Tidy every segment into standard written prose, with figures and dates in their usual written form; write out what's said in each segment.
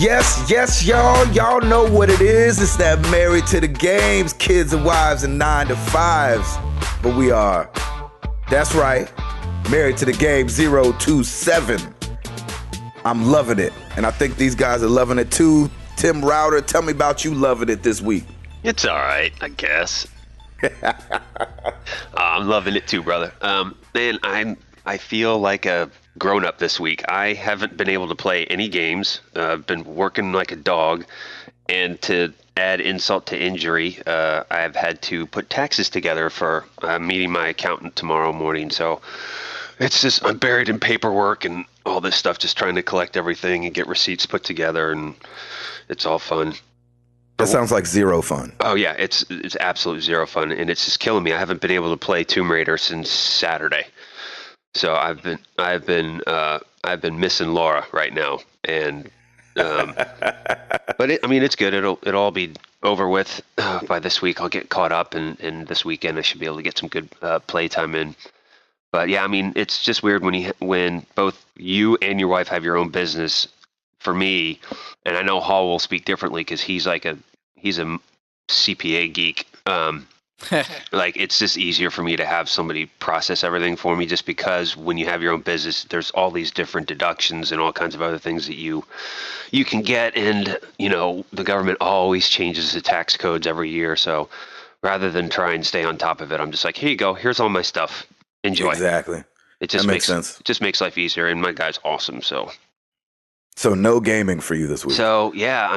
Yes, y'all. Y'all know what it is. It's that Married to the Games, kids and wives and 9 to 5s. But we are, that's right, Married to the Game 027. I'm loving it. And I think these guys are loving it too. Tim Router, tell me about you loving it this week. It's all right, I guess. I'm loving it too, brother. Man, I feel like a grown-up this week. I haven't been able to play any games. I've been working like a dog, and to add insult to injury, I've had to put taxes together for meeting my accountant tomorrow morning. So it's just, I'm buried in paperwork and all this stuff, just trying to collect everything and get receipts put together, and it's all fun. That sounds like zero fun. Oh yeah, it's absolute zero fun, and it's just killing me. I haven't been able to play Tomb Raider since Saturday, so I've been missing Laura right now, and but it's good. It'll all be over with by this week. I'll get caught up, and this weekend I should be able to get some good playtime in. But yeah, it's just weird when both you and your wife have your own business. For me, and I know Hall will speak differently because he's a CPA geek. Like, it's just easier for me to have somebody process everything for me, just because when you have your own business, there's all these different deductions and all kinds of other things that you can get, and the government always changes the tax codes every year. So rather than try and stay on top of it, I'm just like, here you go, here's all my stuff, enjoy. Exactly. It just that makes sense. It just makes life easier, and my guy's awesome. So no gaming for you this week. So yeah,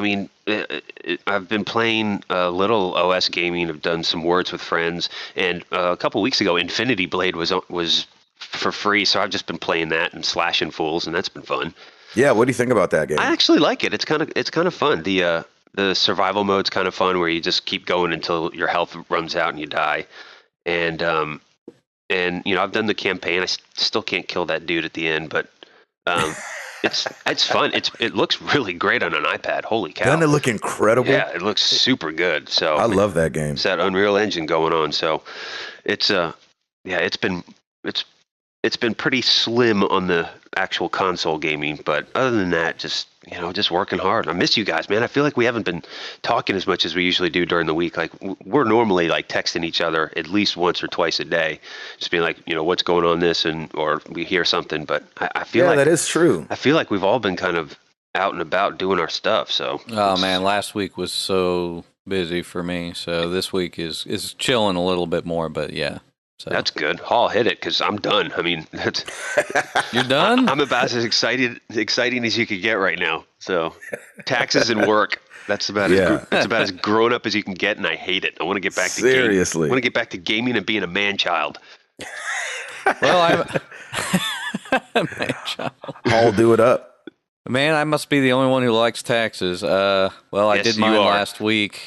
I've been playing a little OS gaming. I've done some Words with Friends, and a couple weeks ago, Infinity Blade was for free. So I've just been playing that and slashing fools, and that's been fun. Yeah, what do you think about that game? I actually like it. It's kind of fun. The survival mode's kind of fun, where you just keep going until your health runs out and you die. And I've done the campaign. I still can't kill that dude at the end, but. It's fun. It looks really great on an iPad. Holy cow! Doesn't it look incredible? Yeah, it looks super good. So I love that game. It's that Unreal Engine going on. So it's it's been pretty slim on the actual console gaming, but other than that, just working hard. I miss you guys, man. I feel like we haven't been talking as much as we usually do during the week. Like, we're normally like texting each other at least once or twice a day, just being like, what's going on this, or we hear something. But I feel like that is true. I feel like we've all been kind of out and about doing our stuff. So man, last week was so busy for me. So this week is chilling a little bit more, but yeah. So. That's good. Hall, hit it, because I'm done. You're done? I'm about as exciting as you could get right now. So taxes and work. That's about as grown up as you can get, and I hate it. I want to get back to seriously. I want to get back to gaming and being a man child. Well, I'm a man child. Hall, do it up. Man, I must be the only one who likes taxes. I did mine last week.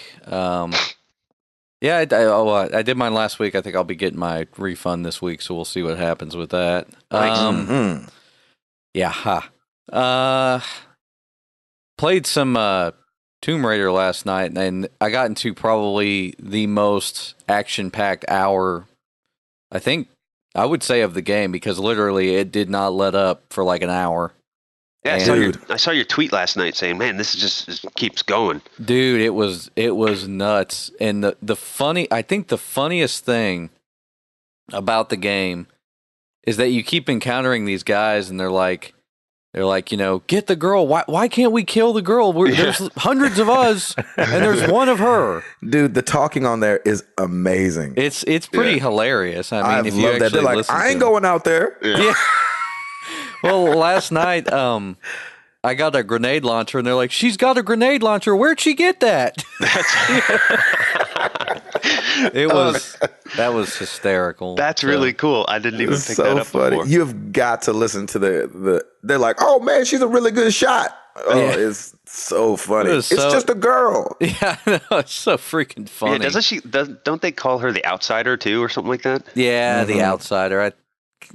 Yeah, I did mine last week. I think I'll be getting my refund this week, so we'll see what happens with that. Yeah. Played some Tomb Raider last night, and I got into probably the most action-packed hour, I think, I would say, of the game, because literally it did not let up for like an hour. Yeah, I saw your tweet last night saying, "Man, this just keeps going." Dude, it was nuts. And I think the funniest thing about the game is that you keep encountering these guys, and they're like, get the girl. Why can't we kill the girl? There's hundreds of us, and there's one of her. Dude, the talking on there is amazing. It's pretty hilarious. I mean, if you that. They're like, I ain't going out there. Yeah. Well, last night, I got a grenade launcher, and they're like, she's got a grenade launcher. Where'd she get that? That was hysterical. That's really cool. I didn't even pick that up before. You've got to listen to they're like, oh man, she's a really good shot. Oh, yeah. It's so funny. It's just a girl. Yeah, I know. It's so freaking funny. Yeah, don't they call her the outsider too, or something like that? Yeah, the outsider.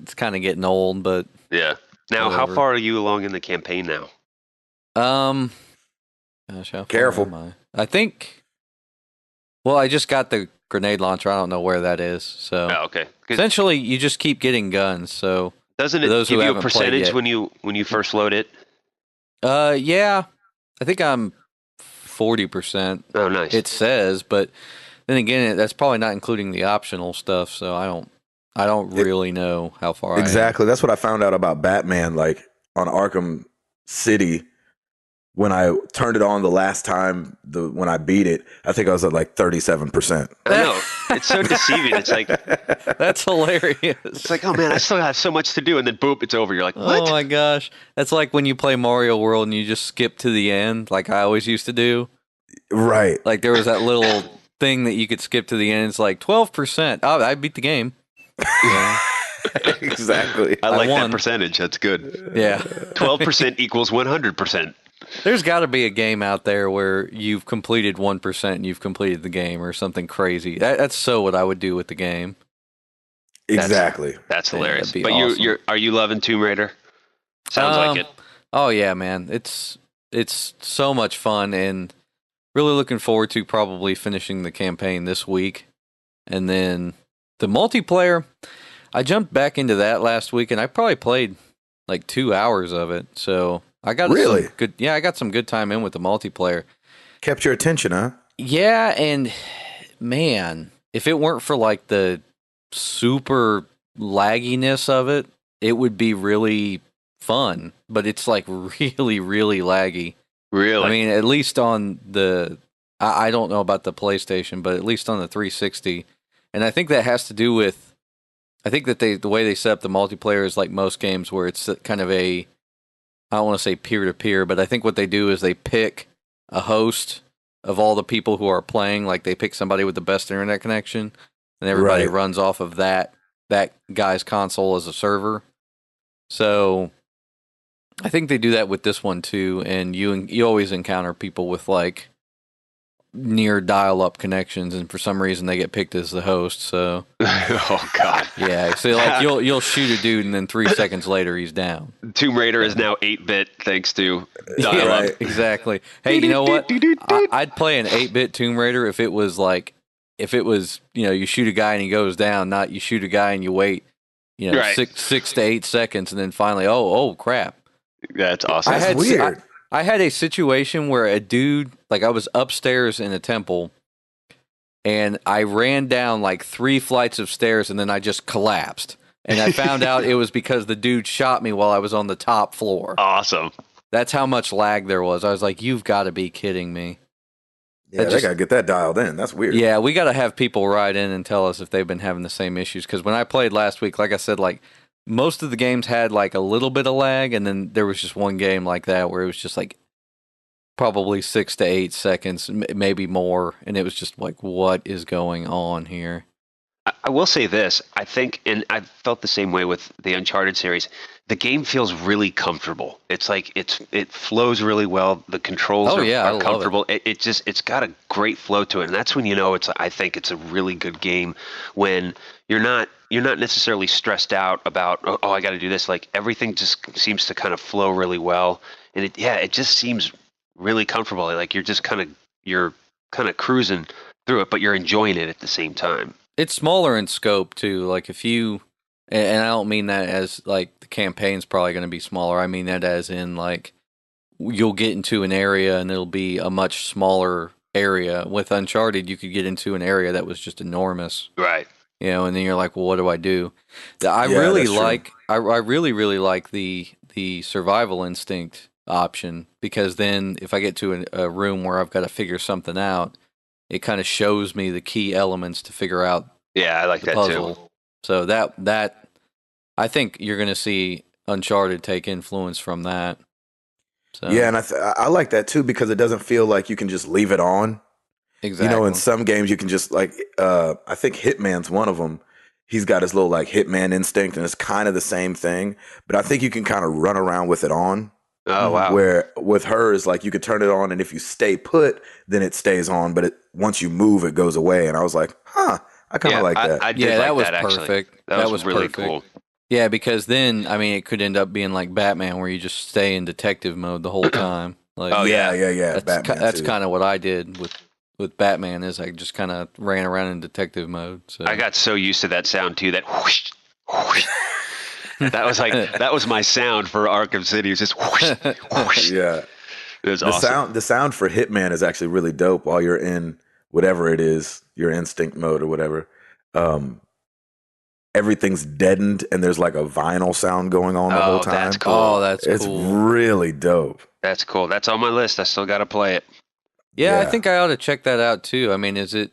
It's kind of getting old, but yeah. Now, whatever. How far are you along in the campaign now? Gosh, how far Careful. am I? I think. Well, I just got the grenade launcher. I don't know where that is. So okay. Essentially, you just keep getting guns. So doesn't it give you a percentage when you first load it? Yeah. I think I'm 40%. Oh, nice. It says, but then again, that's probably not including the optional stuff. So I don't really know how far Exactly. That's what I found out about Batman. Like on Arkham City, when I turned it on the last time, when I beat it, I think I was at like 37%. I know. It's so deceiving. It's like, That's hilarious. it's like, oh man, I still have so much to do, and then boop, it's over. You're like, what? Oh my gosh. That's like when you play Mario World and you just skip to the end, like I always used to do. Right. Like there was that little thing that you could skip to the end. It's like 12%. Oh, I beat the game. Yeah. Exactly. I like that won. percentage. That's good. Yeah. 12% equals 100%. There's got to be a game out there where you've completed 1% and you've completed the game or something crazy. That's so what I would do with the game. Exactly. That's Yeah, hilarious. that'd be But awesome. are you loving Tomb Raider? Sounds like it. Oh yeah, man. It's so much fun and really looking forward to probably finishing the campaign this week. And then the multiplayer, I jumped back into that last week and I probably played like 2 hours of it. So I got Really? some good. Yeah, I got some good time in with the multiplayer. Kept your attention, huh? Yeah, and man, if it weren't for like the super lagginess of it, it would be really fun. But it's like really, really laggy. Really? I mean, at least on the, I don't know about the PlayStation, but at least on the 360, and I think that has to do with, I think that the way they set up the multiplayer is like most games where it's kind of a, I don't want to say peer-to-peer, but I think what they do is they pick a host of all the people who are playing. Like they pick somebody with the best internet connection, and everybody Right. runs off of that guy's console as a server. So I think they do that with this one too, and you always encounter people with like near dial-up connections, and for some reason they get picked as the host. So Oh God. yeah, so like you'll shoot a dude, and then 3 seconds later he's down. Tomb Raider is now 8-bit thanks to Yeah, dial-up. Right. exactly. Hey, you know what? I'd play an 8-bit Tomb Raider if it was you shoot a guy and he goes down, not you shoot a guy and you wait, Right. 6 to 8 seconds, and then finally, oh crap. That's awesome. I That's had weird. I had a situation where a dude, like I was upstairs in a temple, and I ran down like 3 flights of stairs, and then I just collapsed. And I found out it was because the dude shot me while I was on the top floor. Awesome. That's how much lag there was. I was like, you've got to be kidding me. Yeah, That they just- got to get that dialed in. That's weird. Yeah, we got to have people write in and tell us if they've been having the same issues. Because when I played last week, like I said, like most of the games had like a little bit of lag, and then there was just one game like that where it was just like probably 6 to 8 seconds, maybe more, and it was just like, what is going on here? I will say this. I think, and I've felt the same way with the Uncharted series. The game feels really comfortable. It's like it flows really well. The controls Oh, yeah, I are love it. comfortable. It's got a great flow to it, and that's when you know I think it's a really good game when you're not necessarily stressed out about oh I got to do this. Like everything just seems to kind of flow really well, and it just seems really comfortable. Like you're kind of cruising through it, but you're enjoying it at the same time. It's smaller in scope too. Like if you, and I don't mean that as like the campaign's probably going to be smaller. I mean that as in like you'll get into an area and it'll be a much smaller area. With Uncharted, you could get into an area that was just enormous, Right. and then you're like, well, what do I do? I Yeah, really that's true. like, I really, really like the survival instinct option, because then if I get to a room where I've got to figure something out, it kind of shows me the key elements to figure out Yeah, I like the that puzzle. too. So that I think you're going to see Uncharted take influence from that. So, Yeah, and I like that too because it doesn't feel like you can just leave it on. exactly. You know, in some games you can just like I think Hitman's one of them. He's got his little like Hitman instinct, and it's kind of the same thing. But I think you can kind of run around with it on. Oh wow. Where with hers, like you could turn it on, and if you stay put, then it stays on. But once you move, it goes away. And I was like, huh, I kind of like that. I did Yeah, like that was that actually. perfect. That was really perfect. cool. Yeah, because then I mean it could end up being like Batman, where you just stay in detective mode the whole time. Like, Oh, yeah. yeah. that's too. kind of what I did with Batman. Is I just kind of ran around in detective mode. So I got so used to that sound too. That whoosh, whoosh. That was my sound for Arkham City. It was just whoosh, whoosh. Yeah. It was The awesome. sound for Hitman is actually really dope while you're in whatever it is, your instinct mode or whatever. Um, Everything's deadened and there's like a vinyl sound going on the whole Oh, time. that's cool. Oh, that's It's cool. really dope. That's cool. That's on my list. I still got to play it. Yeah, I Yeah. think I ought to check that out too. I mean, is it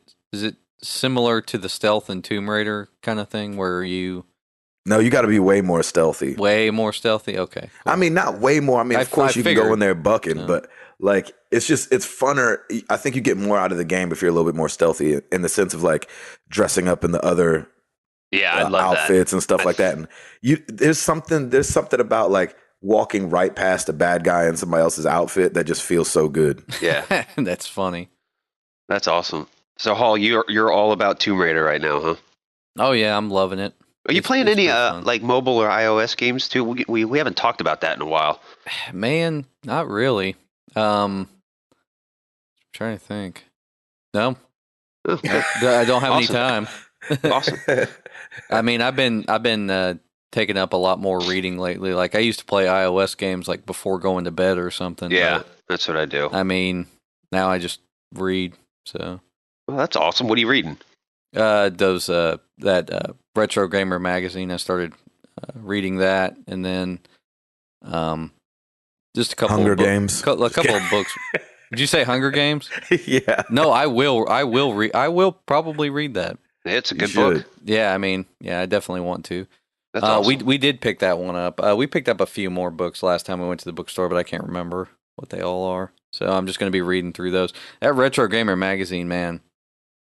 similar to the Stealth and Tomb Raider kind of thing where you No, you got to be way more stealthy. way more stealthy? Okay. I mean, not way more. I mean, of course I you can go figured. in there bucking, Yeah. but like it's funner. I think you get more out of the game if you're a little bit more stealthy in the sense of like dressing up in the other Yeah, I love outfits and stuff like that. And there's something about like walking right past a bad guy in somebody else's outfit that just feels so good. that. Yeah, That's funny. that's awesome. So, Hall, you're all about Tomb Raider right now, huh? Oh yeah, I'm loving it. Are you It's- playing it's any pretty fun. like mobile or iOS games too? We haven't talked about that in a while. Man, not really. Trying to think. No, Oh, I don't have any Awesome. time. awesome. I mean, I've been taking up a lot more reading lately. Like I used to play iOS games like before going to bed or something. Yeah, but, that's what I do. I mean, now I just read. So Well, that's awesome. What are you reading? those that Retro Gamer magazine. I started reading that, and then just a couple Hunger of books. Games. A couple of books. Did you say Hunger Games? Yeah. No, I will. I will probably read that. It's a You good should. book. Yeah, I mean, yeah, I definitely want to. That's awesome. We did pick that one up. We picked up a few more books last time we went to the bookstore, but I can't remember what they all are. So I'm just going to be reading through those. That Retro Gamer magazine, man,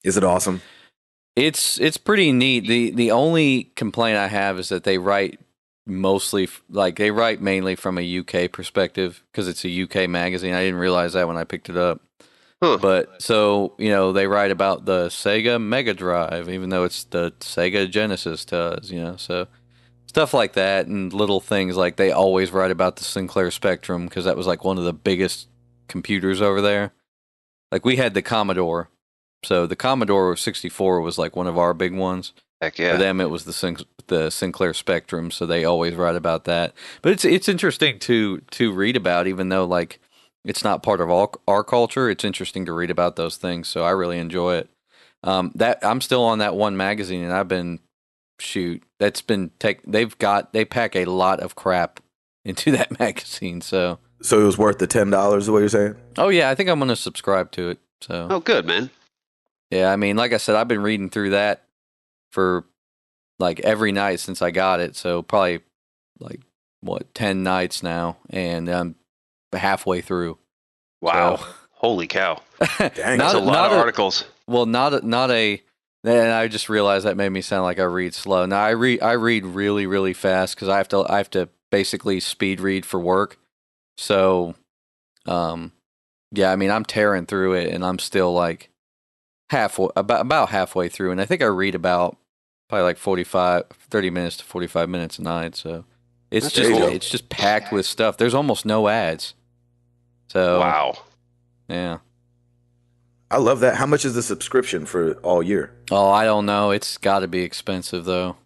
Is it awesome? it's pretty neat. The only complaint I have is that they write they write mainly from a UK perspective because it's a UK magazine. I didn't realize that when I picked it up. Huh. But so, they write about the Sega Mega Drive, even though it's the Sega Genesis to us, so stuff like that and little things like they always write about the Sinclair Spectrum because that was like one of the biggest computers over there. Like we had the Commodore. So the Commodore 64 was like one of our big ones. Heck For yeah. them, it was the Sinclair Spectrum, so they always write about that. But it's interesting to read about, even though like it's not part of our culture. It's interesting to read about those things, so I really enjoy it. That I'm still on that one magazine, and I've been that's been they pack a lot of crap into that magazine. So So it was worth the $10, is what you're saying? oh yeah, I think I'm going to subscribe to it. So Oh, good, man. yeah, I mean, like I said, I've been reading through that for like every night since I got it. So probably like 10 nights now, and I'm halfway through. Wow. So- Holy cow. Dang. That's a lot not of articles. Well, not a. And I just realized that made me sound like I read slow. Now I read really really fast because I have to basically speed read for work. So, yeah, I mean I'm tearing through it, and I'm still like about halfway through, and I think I read about probably like 30 minutes to 45 minutes a night. So it's That's cool. it's just packed with stuff. There's almost no ads. So Wow. yeah. I love that. How much is the subscription for all year? Oh, I don't know. It's got to be expensive though.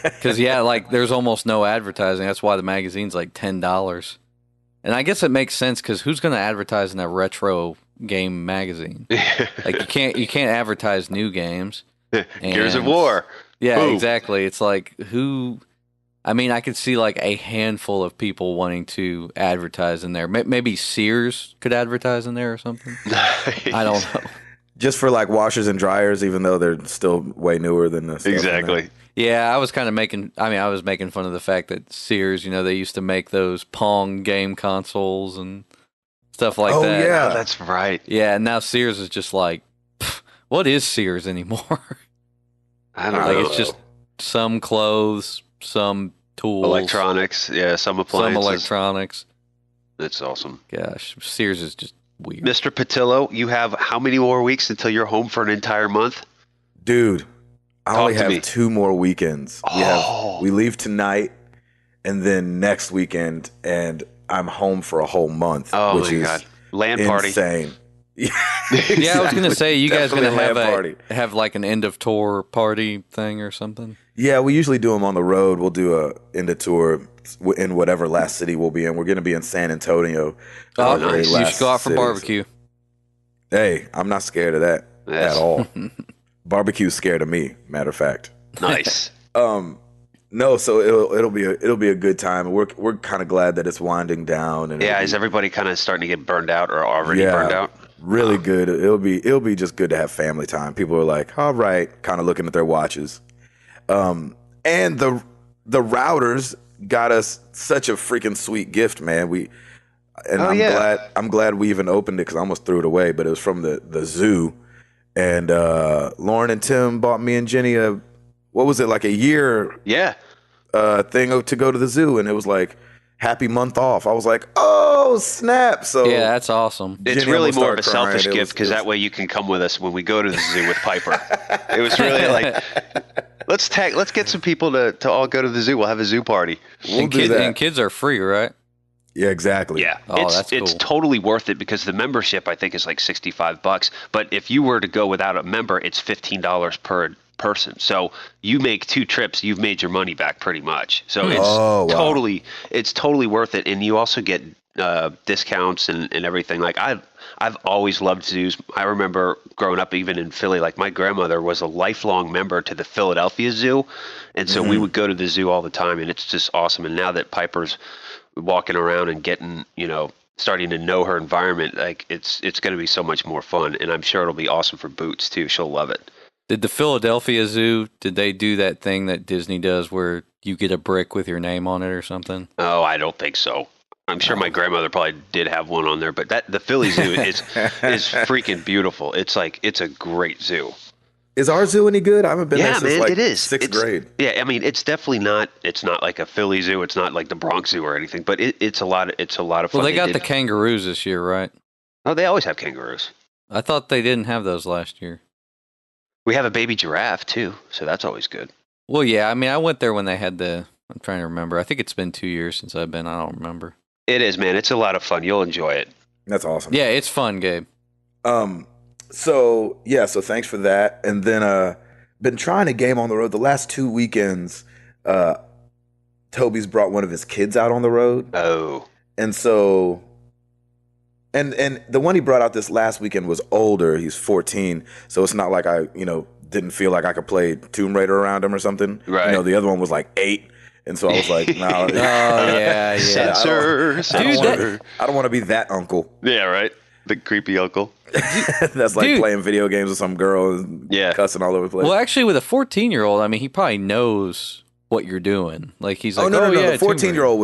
Because yeah, like there's almost no advertising. That's why the magazine's like $10. And I guess it makes sense because who's going to advertise in a retro game magazine? Like you can't advertise new games. Gears of And- War. Yeah, Boom. exactly. It's like who? I mean, I could see like a handful of people wanting to advertise in there. Maybe Sears could advertise in there or something. I don't know. Just for like washers and dryers, even though they're still way newer than the stuff in there. Exactly. Yeah, I was kind of I was making fun of the fact that Sears, they used to make those Pong game consoles and stuff like Oh, that. yeah. Oh, that's right. Yeah, and now Sears is just like, pff, what is Sears anymore? I don't Like know. it's just some clothes, some tools, Electronics. Yeah, some some appliances. electronics. That's awesome. Gosh, Sears is just weird. Mr. Patillo, you have how many more weeks until you're home for an entire month? Dude, I Talk only to have me. 2 more weekends. Oh. We leave tonight and then next weekend, and I'm home for a whole month, Oh which my is god. Land party. insane. Yeah, I was gonna say you guys Definitely gonna have land party. have like an end of tour party thing or something. Yeah, we usually do them on the road. We'll do a end of tour in whatever last city we'll be in. We're going to be in San Antonio. Oh, nice. you should go out for barbecue. Hey, I'm not scared of that Yes. at all. Barbecue's scared of me, matter of fact. Nice. No, so it'll be a good time. We're kind of glad that it's winding down. And Yeah, is everybody kind of starting to get burned out or already burned out? Really good. It'll be just good to have family time. People are like, all right, kind of looking at their watches. And the routers got us such a freaking sweet gift, man. I'm glad we even opened it because I almost threw it away, but it was from the zoo. And Lauren and Tim bought me and Jenny like a year Yeah. thing to go to the zoo, and it was like happy month off. I was like, oh snap! So Yeah, that's awesome. It's Jenny really almost more of a started crying. selfish It gift because was- that way you can come with us when we go to the zoo with Piper. It was really like, let's get some people to all go to the zoo. We'll have a zoo party. we'll do that. And kids are free, right? Yeah, exactly. Yeah, Oh, it's that's it's cool. totally worth it because the membership I think is like $65. But if you were to go without a member, it's $15 per person. So you make 2 trips, you've made your money back pretty much. So it's Oh, wow. totally worth it, and you also get discounts and everything. Like I've always loved zoos. I remember growing up, even in Philly, like my grandmother was a lifelong member to the Philadelphia Zoo, and so we would go to the zoo all the time, and it's just awesome. And now that Piper's walking around and getting, starting to know her environment, like it's going to be so much more fun, and I'm sure it'll be awesome for Boots too. She'll love it. Did the Philadelphia Zoo, did they do that thing that Disney does where you get a brick with your name on it or something? Oh, I don't think so. I'm sure my grandmother probably did have one on there, but the Philly Zoo is freaking beautiful. It's a great zoo. Is our zoo any good? I haven't been there Yeah, since man, like it is. sixth grade. Yeah, I mean, it's definitely not. It's not like a Philly Zoo. It's not like the Bronx Zoo or anything. But it's a lot of fun. Well, they got did- the kangaroos this year, right? Oh, they always have kangaroos. I thought they didn't have those last year. We have a baby giraffe too, so that's always good. Well, yeah, I mean, I went there when they had I'm trying to remember. I think it's been 2 years since I've been. I don't remember. It is, man. It's a lot of fun. You'll enjoy it. That's awesome. Yeah, it's fun, Gabe. So thanks for that. And then been trying to game on the road the last 2 weekends. Toby's brought one of his kids out on the road. Oh, And so and the one he brought out this last weekend was older. He's 14. So it's not like I, didn't feel like I could play Tomb Raider around him or something. Right. The other one was like 8. And so I was like, no. Oh, yeah. censor. I don't want to be that uncle. Yeah, right. The creepy uncle. That's like Dude. playing video games with some girl and Yeah. cussing all over the place. Well, actually, with a 14-year-old, I mean, he probably knows what you're doing. Like, he's like, no. yeah, The 14-year-old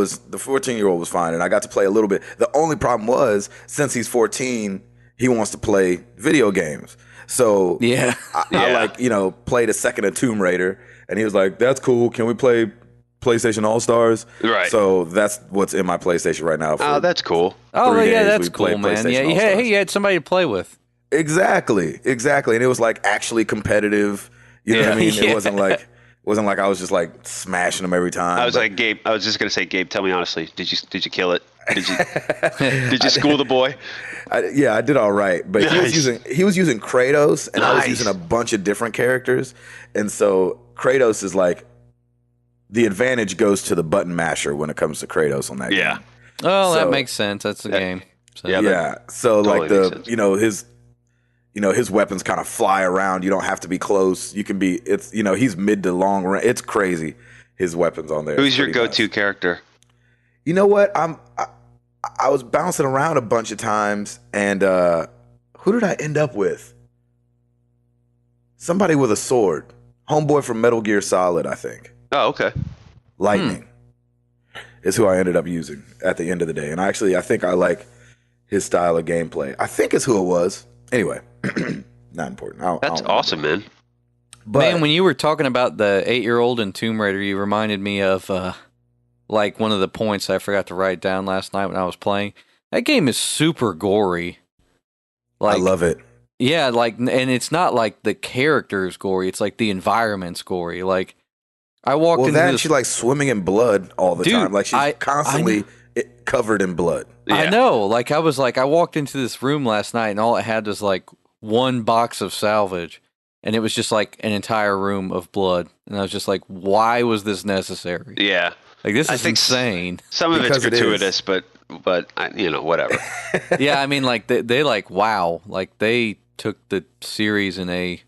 was fine, and I got to play a little bit. The only problem was since he's 14, he wants to play video games. So Yeah. I played a second of Tomb Raider, and he was like, "That's cool. Can we play PlayStation All Stars?" Right. So that's what's in my PlayStation right now. Oh, that's cool. Oh, 3 yeah, days that's we played cool, man. PlayStation Yeah, All-Stars. hey, you had somebody to play with. Exactly, and it was like actually competitive. You know what I mean? Yeah. It wasn't like I was just like smashing them every time. I was but- like, Gabe. I was just gonna say, Gabe. Tell me honestly. Did you kill it? Did you school the boy? I did all right, but Nice. he was using Kratos, and I was Nice. using a bunch of different characters, and so Kratos is like the advantage goes to the button masher when it comes to Kratos on that Yeah. game. Oh, that So- makes sense. That's the game. So, Yeah, Yeah, so totally like makes sense. his weapons kind of fly around. You don't have to be close. You can be. He's mid to long range. It's crazy. His weapons on there. Who's It's your pretty go-to nuts. character? You know what? I was bouncing around a bunch of times, and who did I end up with? Somebody with a sword. Homeboy from Metal Gear Solid, I think. Oh, okay. Lightning is who I ended up using at the end of the day. And I think I like his style of gameplay. I think it's who it was. Anyway, not important. I That's don't awesome, man. But Man, when you were talking about the 8-year-old in Tomb Raider, you reminded me of like one of the points I forgot to write down last night when I was playing. That game is super gory. I love it. Yeah, like, and it's not like the characters gory; it's like the environment's gory. Like, I walked Well, into that this. she's like swimming in blood all the Dude, time. Like she's I constantly covered in blood. I Yeah. know. Like, I walked into this room last night, and all it had was like one box of salvage, and it was just like an entire room of blood. And I was just like, why was this necessary? Yeah. Like this I is think insane. Some of it's Because it is. gratuitous, but whatever. Yeah, I mean, like they like wow, like they took the series in a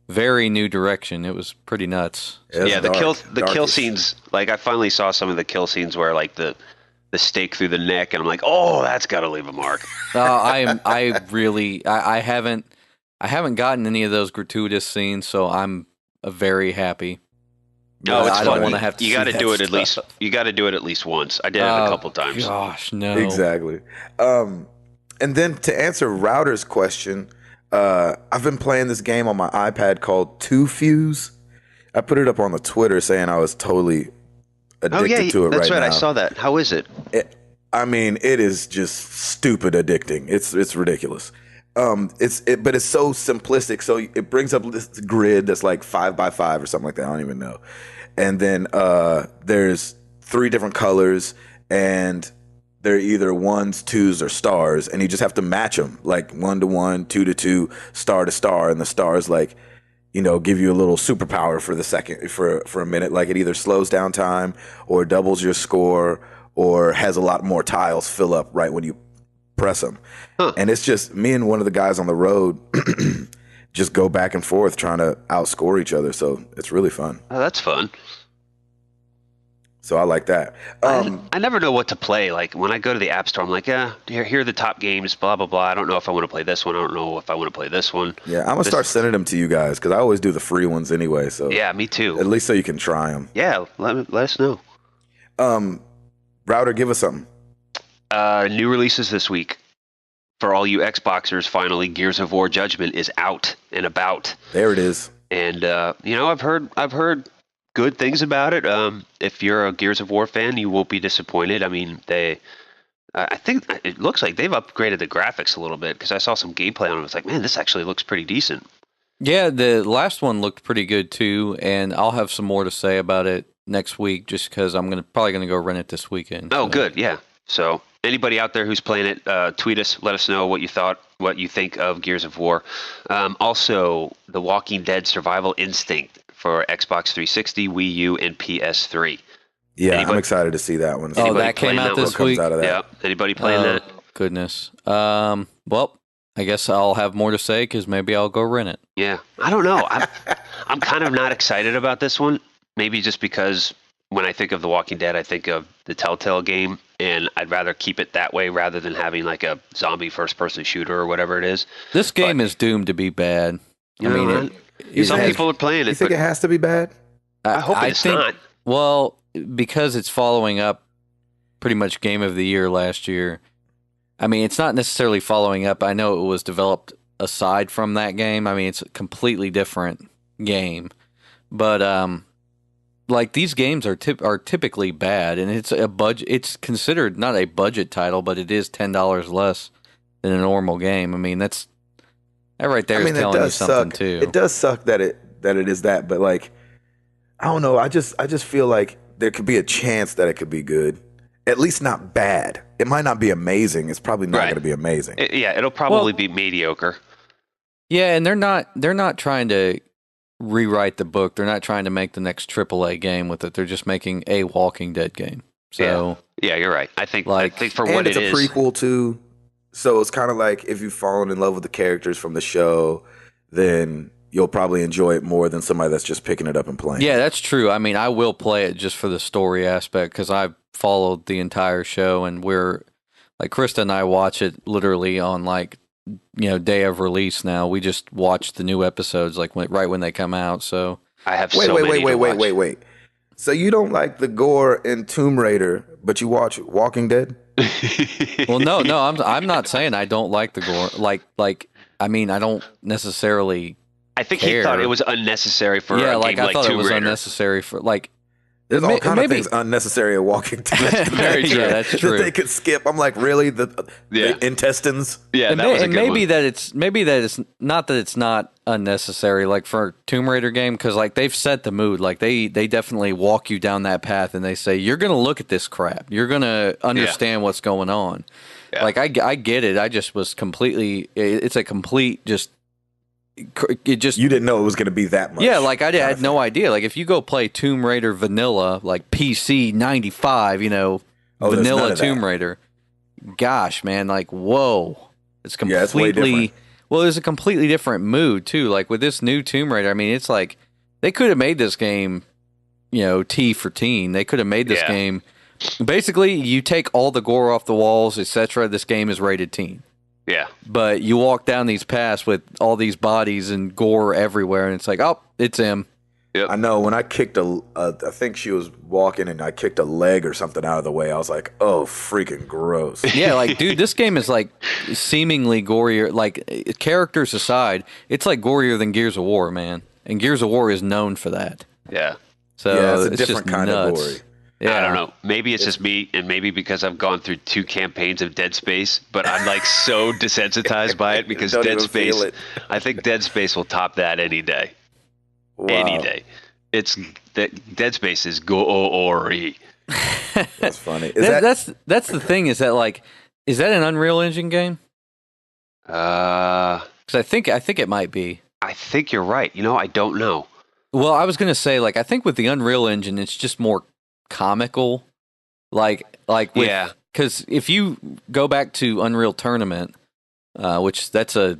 very new direction. It was pretty nuts. It's Yeah, dark, the kill darkish. scenes. Like I finally saw some of the kill scenes where like the stake through the neck, and I'm like, oh, that's got to leave a mark. I haven't gotten any of those gratuitous scenes, so I'm very happy. No, it's I don't fun. want to have to. You got to do it at least. You got to do it at least once. I did it a couple times. Gosh, no. Exactly. And then to answer Router's question, I've been playing this game on my iPad called Two Fuse. I put it up on the Twitter saying I was totally addicted to it that's right. now. I saw that. How is it? I mean, it is just stupid addicting. It's ridiculous. But it's so simplistic. So it brings up this grid that's like 5x5 or something like that. I don't even know. And then there's 3 different colors, and they're either 1s, 2s, or stars, and you just have to match them, like 1 to 1, 2 to 2, star to star, and the stars like, give you a little superpower for the second for a minute. Like it either slows down time or doubles your score or has a lot more tiles fill up right when you press them. Huh. And it's just me and one of the guys on the road just go back and forth trying to outscore each other. So it's really fun. Oh, that's fun. So I like that. I never know what to play. Like when I go to the App Store, I'm like, here are the top games, blah, blah, blah. I don't know if I want to play this one. I don't know if I want to play this one. Yeah, I'm going to start sending them to you guys because I always do the free ones anyway. So Yeah, me too. at least so you can try them. Yeah, let us know. Router, give us something. New releases this week. For all you Xboxers, finally, Gears of War Judgment is out and about. There it is. And I've heard good things about it. If you're a Gears of War fan, you won't be disappointed. I mean, I think it looks like they've upgraded the graphics a little bit because I saw some gameplay on it. I was like, man, this actually looks pretty decent. Yeah, the last one looked pretty good too, and I'll have some more to say about it next week just because I'm probably gonna go rent it this weekend. Oh, so. good, yeah. So anybody out there who's playing it, tweet us, let us know what you think of Gears of War. Also, The Walking Dead Survival Instinct for Xbox 360, Wii U, and PS3. Yeah, Anybody- I'm excited to see that one. Oh, Anybody that came playing out that this What week. comes out of that? Yeah. Anybody playing that? Goodness. Well, I guess I'll have more to say because maybe I'll go rent it. Yeah. I don't know. I'm kind of not excited about this one. Maybe just because when I think of The Walking Dead, I think of the Telltale game, and I'd rather keep it that way rather than having like a zombie first-person shooter or whatever it is. This game is doomed to be bad. You know, some people are playing You it, think but it has to be bad? I hope it's think, not. Well, because it's following up pretty much Game of the Year last year. I mean, it's not necessarily following up. I know it was developed aside from that game. I mean, it's a completely different game. But like these games are typically bad, and it's a budget. It's considered not a budget title, but it is $10 less than a normal game. I mean, that right there is telling you something too. It does suck that it is that, but like, I don't know. I just feel like there could be a chance that it could be good. At least not bad. It might not be amazing. It's probably not going to be amazing. It'll probably be mediocre. Yeah, and they're not trying to rewrite the book. They're not trying to make the next AAA game with it. They're just making a Walking Dead game. So yeah, you're right. I think for and what it's it a is, prequel too. So it's kind of like if you've fallen in love with the characters from the show, then you'll probably enjoy it more than somebody that's just picking it up and playing. Yeah, that's true. I mean, I will play it just for the story aspect because I've followed the entire show, and we're like Krista and I watch it literally on day of release. Now we just watch the new episodes right when they come out. So I have wait. So you don't like the gore in Tomb Raider, but you watch Walking Dead? well, no, I'm not saying I don't like the gore. I mean, I don't necessarily. I think care. he thought it was unnecessary for a game I thought Tomb it was Raider. unnecessary for There's all kind of things unnecessary at Walking Dead. Very true. Yeah, that's true. That they could skip. I'm like, really? The intestines? Yeah, and that was a good maybe one. that it's not that it's not unnecessary. Like for Tomb Raider game, because like they've set the mood. Like they definitely walk you down that path, and they say you're gonna look at this crap. You're gonna understand what's going on. Yeah. Like I get it. I just was completely. It's a complete just it just You didn't know it was going to be that much. yeah, like I had no thing. idea. Like if you go play Tomb Raider Vanilla, like PC 95, there's none Vanilla of that. Tomb Raider. Gosh, man, like whoa, it's Yeah, it's way completely. different. Well, there's a completely different mood too. Like with this new Tomb Raider, I mean, it's like they could have made this game, T for teen. They could have made this Yeah. game. Basically, you take all the gore off the walls, etc. This game is rated teen. Yeah. But you walk down these paths with all these bodies and gore everywhere, and it's like, oh, it's him. I know when I kicked I think she was walking and I kicked a leg or something out of the way. I was like, oh, freaking gross. Yeah, like, dude, this game is like seemingly gorier. Like, characters aside, it's like gorier than Gears of War, man. And Gears of War is known for that. Yeah. So yeah, it's a just different kind nuts. of gory. Yeah. I don't know. Maybe it's just me, and maybe because I've gone through 2 campaigns of Dead Space, but I'm like so desensitized by it because Don't Dead even feel Space. it. I think Dead Space will top that any day. Wow. Any day. It's that Dead Space is gory. That's funny. Is That's the thing is that like, is that an Unreal Engine game? Uh, Because I think it might be. I think you're right. I don't know. Well, I was gonna say like I think with the Unreal Engine, it's just more comical. Like with, Yeah. Because if you go back to Unreal Tournament, which that's a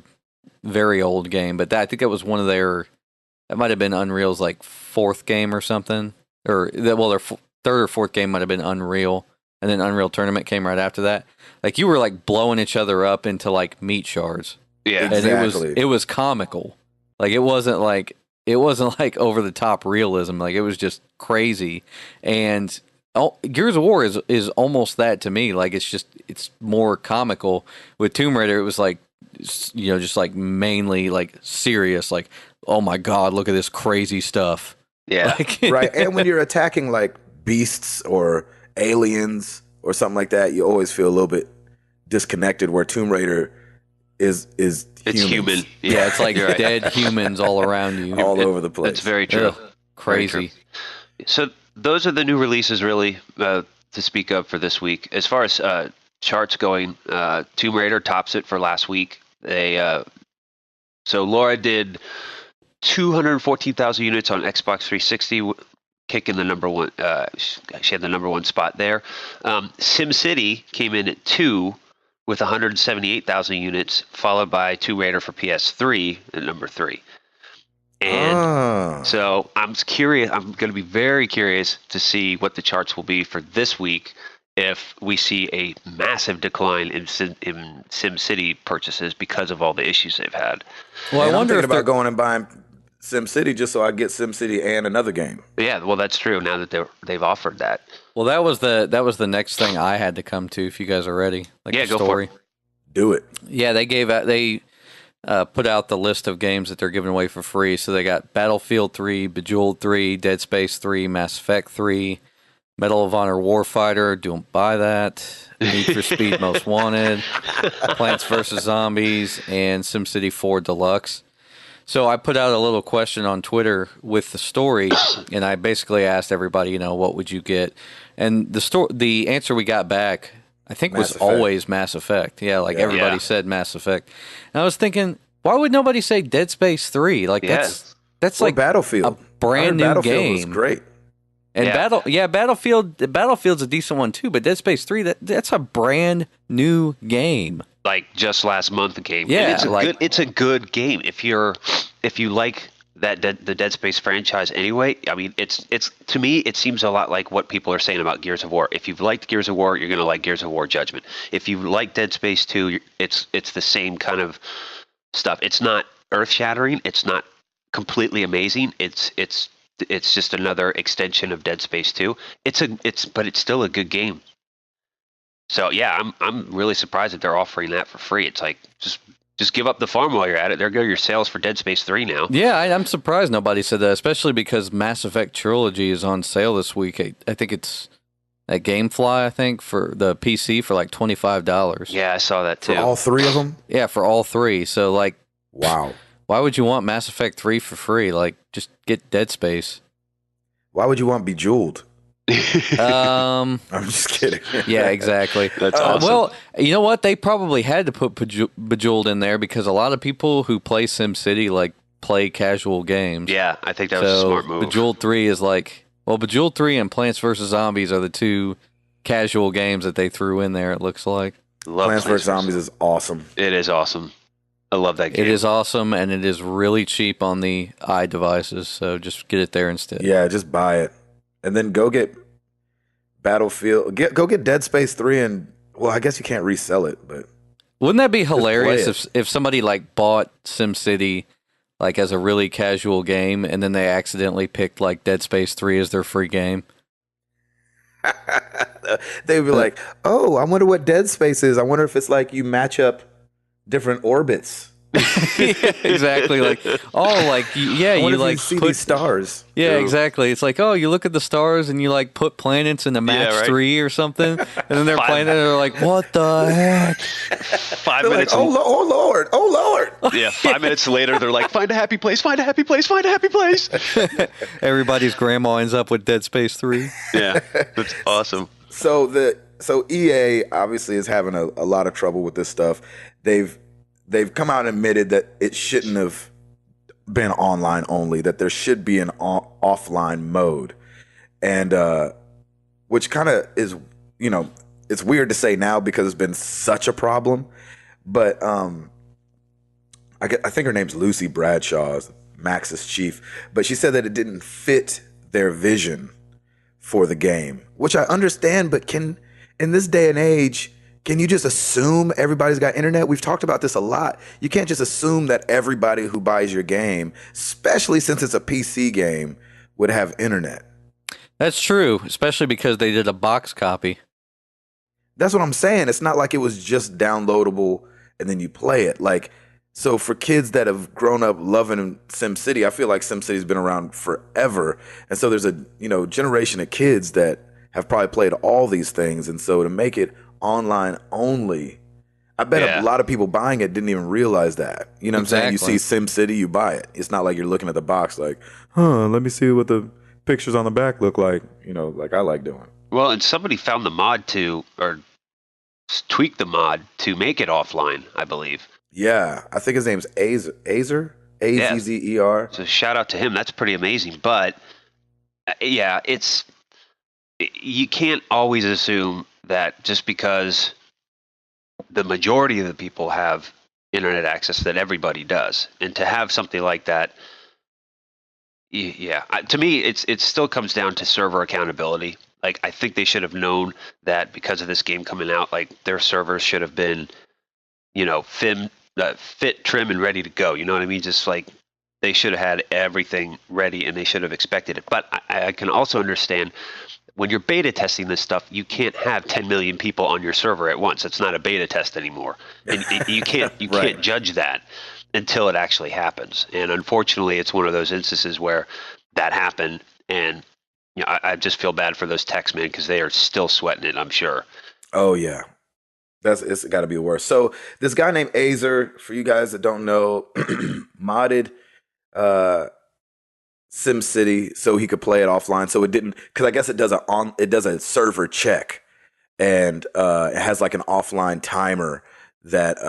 very old game, but I think that was one of their. That might have been Unreal's like 4th game or something, or their 3rd or 4th game might have been Unreal, and then Unreal Tournament came right after that. Like you were like blowing each other up into like meat shards, Yeah. and Exactly. it was comical. Like it wasn't like over the top realism. Like it was just crazy, and Gears of War is almost that to me. Like it's more comical. With Tomb Raider, it was like just like mainly like serious. Like, oh my god, look at this crazy stuff. Yeah. Like, right? And when you're attacking like beasts or aliens or something like that, you always feel a little bit disconnected. Where Tomb Raider is It's humans. human. yeah, it's like you're right. dead humans all around you. all over the place. That's very true. Ugh, crazy. So those are the new releases, really, to speak of for this week. As far as charts going, Tomb Raider tops it for last week. So Laura did 214,000 units on Xbox 360, kicking the number one. She had the number 1 spot there. SimCity came in at 2 with 178,000 units, followed by Tomb Raider for PS3 at number 3. And so I'm curious. I'm going to be very curious to see what the charts will be for this week if we see a massive decline in SimCity purchases because of all the issues they've had. Well, I And I'm wonder thinking if about going and buying SimCity just so I get SimCity and another game. Yeah, well, that's true. Now that they've offered that. well that was the next thing I had to come to. If you guys are ready, like Yeah, the go for story. it. Do it. Yeah, they put out the list of games that they're giving away for free. So they got Battlefield 3, Bejeweled 3, Dead Space 3, Mass Effect 3, Medal of Honor Warfighter. Don't buy that. Need for Speed Most Wanted, Plants vs. Zombies, and SimCity 4 Deluxe. So I put out a little question on Twitter with the story, and I basically asked everybody, what would you get? And the answer we got back, I think, Mass was Effect. always Mass Effect. Yeah, like everybody Yeah. said Mass Effect. And I was thinking, why would nobody say Dead Space 3? Like Yeah. that's Or like Battlefield. a brand new Battlefield was game. great. And Yeah. Battlefield's a decent one too, but Dead Space 3 that's a brand new game. Like just last month it came. Yeah, And it's a good game if you like the Dead Space franchise anyway. I mean, it's to me it seems a lot like what people are saying about Gears of War. If you've liked Gears of War, you're going to like Gears of War Judgment. If you like Dead Space 2, it's the same kind of stuff. It's not earth-shattering, it's not completely amazing. It's just another extension of Dead Space 2. But it's still a good game. So yeah, I'm really surprised that they're offering that for free. It's like just give up the farm while you're at it. There go your sales for Dead Space 3 now. Yeah, I'm surprised nobody said that, especially because Mass Effect Trilogy is on sale this week. I think it's at GameFly, I think, for the PC for like $25. Yeah, I saw that too. For all 3 of them? Yeah, for all 3. So like, Wow. why would you want Mass Effect 3 for free? Like, just get Dead Space. Why would you want Bejeweled? Um, I'm just kidding. yeah, exactly. That's awesome. Well, you know what? They probably had to put Bejeweled in there because a lot of people who play SimCity like play casual games. Yeah, I think that was a smart move. Bejeweled 3 is like, well, Bejeweled 3 and Plants vs. Zombies are the two casual games that they threw in there, it looks like. Love Plants vs. Zombies is awesome. It is awesome. I love that game. It is awesome, and it is really cheap on the iDevices, so just get it there instead. Yeah, just buy it. And then go get Battlefield. Go get Dead Space 3 and, well, I guess you can't resell it, but Wouldn't that be play hilarious it. if somebody like bought SimCity like as a really casual game and then they accidentally picked like Dead Space 3 as their free game? they'd be like, oh, I wonder what Dead Space is. I wonder if it's like you match up different orbits. Yeah, exactly. Like, oh, like yeah, I wonder you if like see put these stars. yeah, True. exactly. It's like, oh, you look at the stars and you like put planets in a match right. 3 or something, and then they're Five. playing it and they're like, what the heck? 5 They're like, minutes. oh Lord, oh Lord. Yeah, 5 minutes later, they're like, find a happy place, find a happy place, find a happy place. Everybody's grandma ends up with Dead Space 3. Yeah, that's awesome. So EA obviously is having a lot of trouble with this stuff. They've come out and admitted that it shouldn't have been online only, that there should be an offline mode. And which kind of is, it's weird to say now because it's been such a problem. But I think her name's Lucy Bradshaw, Max's chief. But she said that it didn't fit their vision for the game, which I understand, but in this day and age, can you just assume everybody's got internet? We've talked about this a lot. You can't just assume that everybody who buys your game, especially since it's a PC game, would have internet. That's true, especially because they did a box copy. That's what I'm saying. It's not like it was just downloadable and then you play it. Like, so for kids that have grown up loving SimCity, I feel like SimCity's been around forever. And so there's a, generation of kids that have probably played all these things. And so to make it online only, I bet a lot of people buying it didn't even realize that. You know what I'm saying? You see SimCity, you buy it. It's not like you're looking at the box like, let me see what the pictures on the back look like, like I like doing. Well, and somebody found the mod or tweaked the mod to make it offline, I believe. Yeah, I think his name's Azer, Azzer. So shout out to him. That's pretty amazing. But yeah, you can't always assume that just because the majority of the people have internet access that everybody does. And to have something like that, to me, it still comes down to server accountability. Like, I think they should have known that because of this game coming out, like their servers should have been, fit, trim, and ready to go. You know what I mean? Just like they should have had everything ready and they should have expected it. But I can also understand when you're beta testing this stuff, you can't have 10 million people on your server at once. It's not a beta test anymore. And you can't can't judge that until it actually happens. And unfortunately, it's one of those instances where that happened. And I just feel bad for those techs, man, because they are still sweating it, I'm sure. Oh, yeah. It's got to be worse. So this guy named Azer, for you guys that don't know, modded SimCity so he could play it offline. So it didn't, because I guess it does a server check, and it has like an offline timer that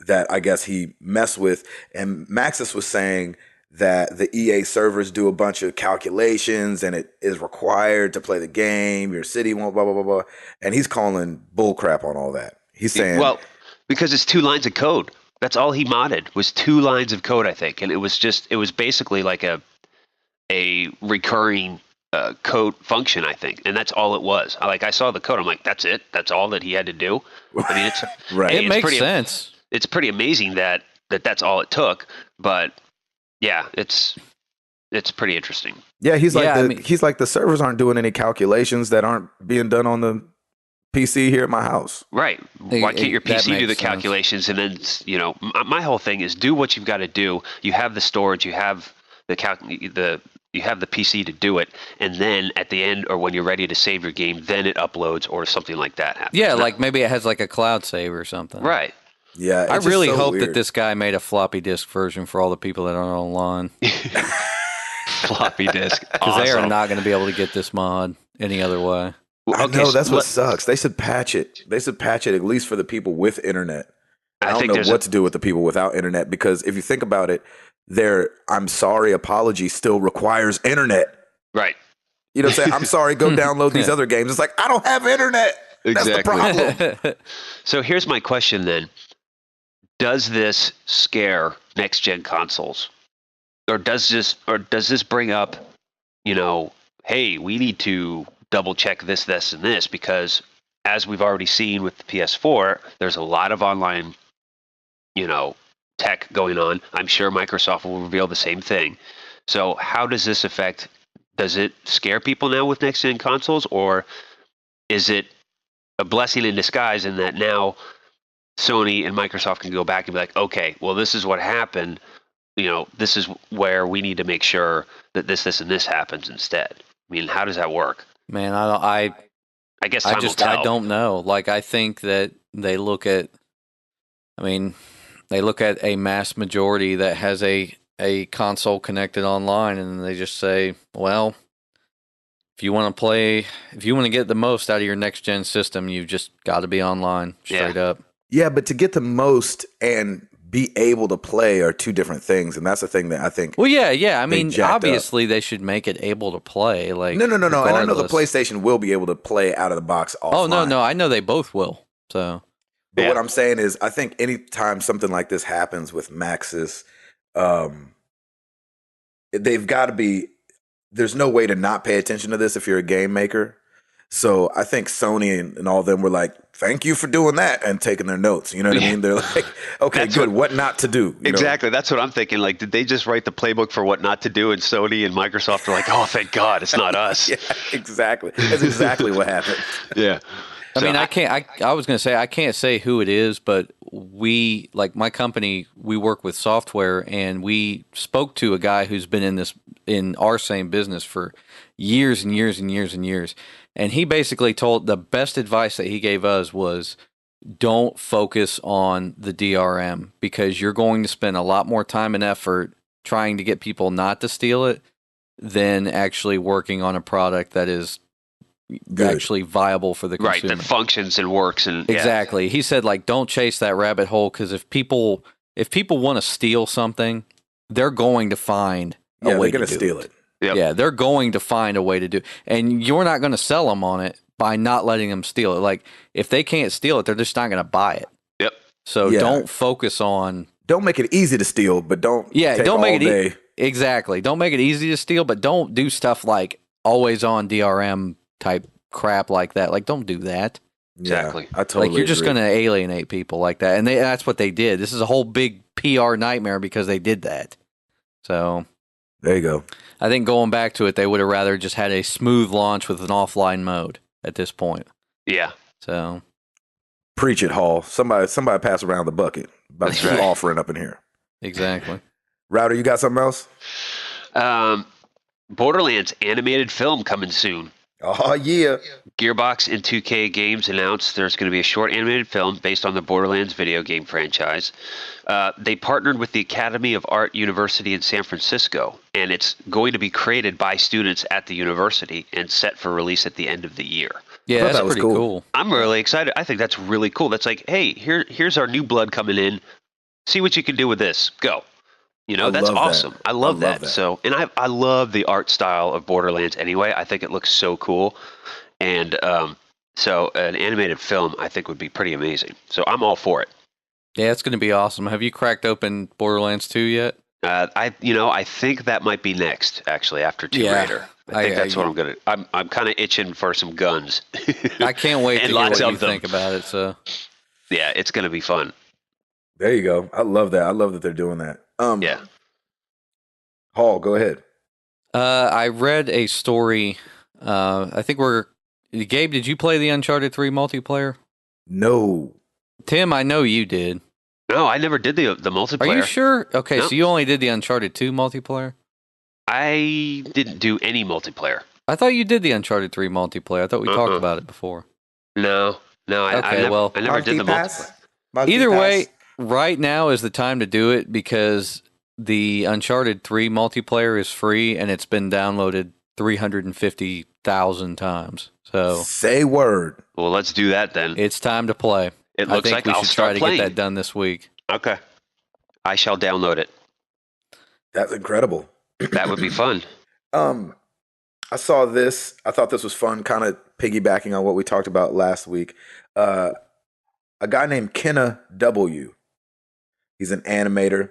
I guess he messed with. And Maxis was saying that the EA servers do a bunch of calculations and it is required to play the game. Your city won't blah blah blah blah. And he's calling bullcrap on all that. He's saying, well, because it's 2 lines of code. That's all he modded was 2 lines of code, I think, and it was basically like a recurring code function, I think, and that's all it was. I saw the code, I'm like, that's it. That's all that he had to do. I mean, it's right. It makes sense. It's pretty amazing that that's all it took, but yeah, it's pretty interesting. Yeah, he's like the servers aren't doing any calculations that aren't being done on the PC here at my house. Right. Why can't your PC do the calculations? And then, my whole thing is do what you've got to do. You have the storage, you have you have the PC to do it, and then at the end or when you're ready to save your game, then it uploads or something like that happens. Yeah, like maybe it has like a cloud save or something. Right. Yeah, I really hope that this guy made a floppy disk version for all the people that aren't online. Floppy disk. Because they are not going to be able to get this mod. any other way. Well, I okay, know so that's what sucks. They should patch it. They should patch it at least for the people with internet. I I don't think know there's what to do with the people without internet because if you think about it, their "I'm sorry" apology still requires internet. right. You know what I'm saying? I'm sorry, go download these other games. It's like I don't have internet. That's the Exactly. problem. So here's my question then: does this scare next gen consoles, or does this bring up, hey, we need to double check this, and this because as we've already seen with the PS4, there's a lot of online, tech going on. I'm sure Microsoft will reveal the same thing. So how does this affect? Does it scare people now with next gen consoles, or is it a blessing in disguise in that now Sony and Microsoft can go back and be like, okay, well, this is what happened. This is where we need to make sure that this, and this happens instead. I mean, how does that work? Man, I guess time will tell. I don't know. Like, I think that they look at a mass majority that has a console connected online, and they just say, well, if you want to get the most out of your next gen system, you've just got to be online straight up. Yeah, but to get the most and be able to play are two different things, and that's the thing that I think. Well, yeah. I mean, jacked obviously they should make it able to play. Like, no. And I know the regardless. PlayStation will be able to play out of the box offline. Oh no, I know they both will. So, But what I'm saying is, I think anytime something like this happens with Maxis, they've got to be. There's no way to not pay attention to this if you're a game maker. So I think Sony and all of them were like, "Thank you for doing that," and taking their notes. You know what I mean? They're like, "Okay, good. What not to do?" Exactly. That's what I'm thinking. Like, did they just write the playbook for what not to do? And Sony and Microsoft are like, "Oh, thank God, it's not us." Yeah, exactly. That's exactly what happened. Yeah. I mean, I was going to say, I can't say who it is, but we, like my company, we work with software, and we spoke to a guy who's been in our same business for years and years and years and years. And he basically told the best advice that he gave us was don't focus on the DRM because you're going to spend a lot more time and effort trying to get people not to steal it than actually working on a product that is actually viable for the consumer. Right, that functions and works. And exactly. He said, like, don't chase that rabbit hole because if people want to steal something, they're going to find a way to steal it. Yep. Yeah, they're going to find a way to do it. And you're not going to sell them on it by not letting them steal it. Like, if they can't steal it, they're just not going to buy it. Yep. So don't focus on... Don't make it easy to steal, but don't don't make it exactly. Don't make it easy to steal, but don't do stuff like always on DRM type crap like that. Like, don't do that. Exactly. I totally Like, you're just agree. going to alienate people like that. And that's what they did. This is a whole big PR nightmare because they did that. So... There you go. I think going back to it, they would have rather just had a smooth launch with an offline mode at this point. Yeah. So, preach it, Hall. Somebody pass around the bucket. About That's to right. offering up in here. exactly. Router, you got something else? Borderlands animated film coming soon. Oh yeah. Gearbox and 2K Games announced there's going to be a short animated film based on the Borderlands video game franchise. They partnered with the Academy of Art University in San Francisco, and it's going to be created by students at the university and set for release at the end of the year. Yeah, that's that was pretty cool. cool. I'm really excited. I think that's really cool. That's like, hey, here's our new blood coming in. See what you can do with this. Go. That's love that. awesome. I love that. So, and I love the art style of Borderlands anyway. I think it looks so cool. And so an animated film I think would be pretty amazing. So I'm all for it. Yeah, it's going to be awesome. Have you cracked open Borderlands 2 yet? I think that might be next, actually, after Tomb Raider. I think that's what I'm gonna. I'm kind of itching for some guns. I can't wait to And hear lots what you of them. think about it. So, Yeah, it's gonna be fun. There you go. I love that. I love that they're doing that. Yeah. Hall, go ahead. I read a story. I think Gabe, did you play the Uncharted 3 multiplayer? No. Tim, I know you did. No, I never did the multiplayer. Are you sure? Okay, No. so you only did the Uncharted 2 multiplayer? I didn't do any multiplayer. I thought you did the Uncharted 3 multiplayer. I thought we talked about it before. No. I never did the multiplayer. Either way, right now is the time to do it because the Uncharted 3 multiplayer is free and it's been downloaded 350 1,000 times. So Say word. Well, let's do that then. it's time to play. It I looks think like we I'll should start try to playing. get that done this week. Okay. I shall download it. That's incredible. That would be fun. I saw this. I thought this was fun, kind of piggybacking on what we talked about last week. A guy named Kenna W. He's an animator.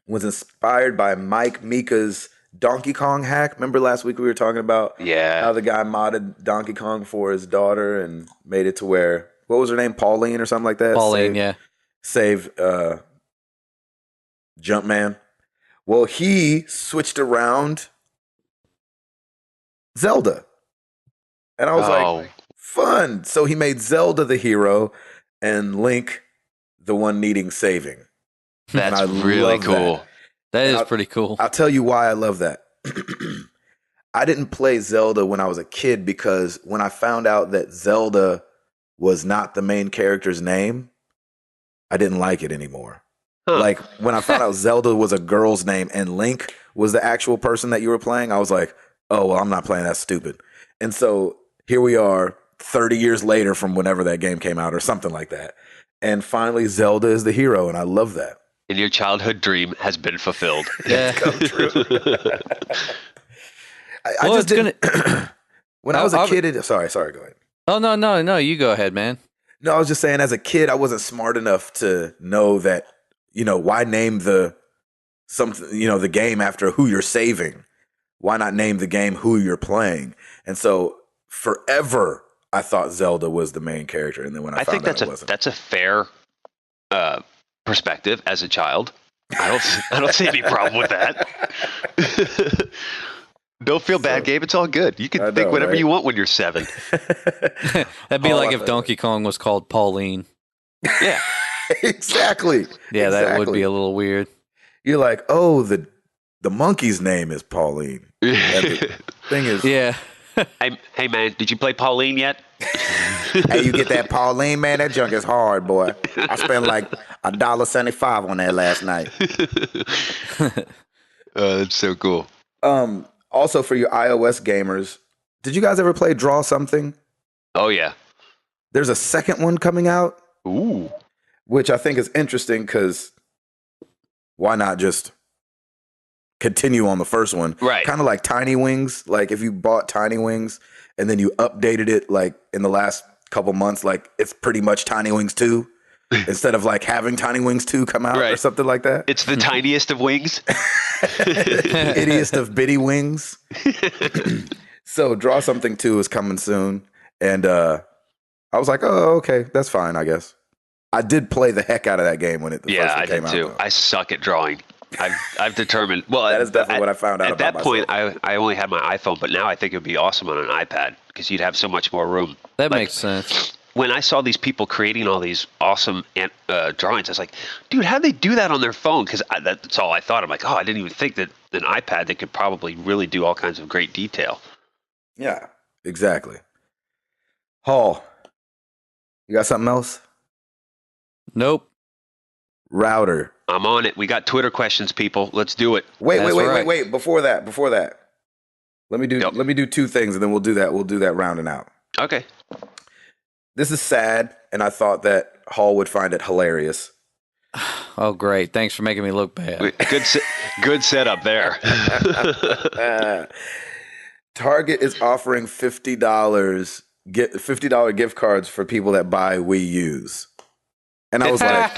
Was inspired by Mike Mika's Donkey Kong hack. Remember last week we were talking about how Yeah. the guy modded Donkey Kong for his daughter and made it to where, what was her name? Pauline or something like that? Pauline, yeah. Save Jumpman. Well, he switched around Zelda. And I was like, fun. So he made Zelda the hero and Link the one needing saving. That's I really love cool. That is I'll- pretty cool. I'll tell you why I love that. I didn't play Zelda when I was a kid because when I found out that Zelda was not the main character's name, I didn't like it anymore. Huh. Like when I found out Zelda was a girl's name and Link was the actual person that you were playing, I was like, oh, well, I'm not playing that stupid. And so here we are 30 years later from whenever that game came out or something like that. And finally, Zelda is the hero, and I love that. And your childhood dream has been fulfilled. Yeah. Come true. I Well, just it's didn't. When I was a kid, sorry, go ahead. Oh, no. You go ahead, man. No, I was just saying, as a kid, I wasn't smart enough to know that, why name the game after who you're saving? Why not name the game who you're playing? And so forever, I thought Zelda was the main character, and then when I think found out it wasn't. that's a fair perspective as a child. I don't see any problem with that. Don't feel bad, Gabe. It's all good. You can think whatever you want when you're 7. That'd be like if Donkey Kong was called Pauline. Yeah. Exactly. Yeah, that would Exactly. be a little weird. You're like, oh, the monkey's name is Pauline. And the thing is, Yeah. Hey, man, did you play Pauline yet? hey, you get that Pauline, man? That junk is hard, boy. I spent like $1.75 on that last night. That's so cool. Also, for you iOS gamers, did you guys ever play Draw Something? Oh, yeah. There's a second one coming out, Ooh. which I think is interesting because why not just continue on the first one? Right. Kind of like Tiny Wings. Like if you bought Tiny Wings and then you updated it like in the last couple months, like it's pretty much Tiny Wings 2 instead of like having Tiny Wings 2 come out or something like that. It's the tiniest of wings. Ittiest of bitty wings. So Draw Something 2 is coming soon. And I was like, oh, okay, that's fine, I guess. I did play the heck out of that game when it first I came did out. too. Though. I suck at drawing. I've determined. Well, That is definitely what I found out at about that point. I only had my iPhone, but now I think it would be awesome on an iPad because you'd have so much more room. That makes sense. When I saw these people creating all these awesome drawings, I was like, dude, how'd they do that on their phone? Because that's all I thought. I'm like, oh, I didn't even think that an iPad that could probably really do all kinds of great detail. Yeah, exactly. Hall, you got something else? Nope. Router. I'm on it. We got Twitter questions, people. Let's do it. Wait. That's right. Before that. Let me do two things and then we'll do that rounding out. Okay. This is sad, and I thought that Hall would find it hilarious. Oh, great. Thanks for making me look bad. Good setup there. Target is offering $50 $50 gift cards for people that buy Wii U's. And I was like,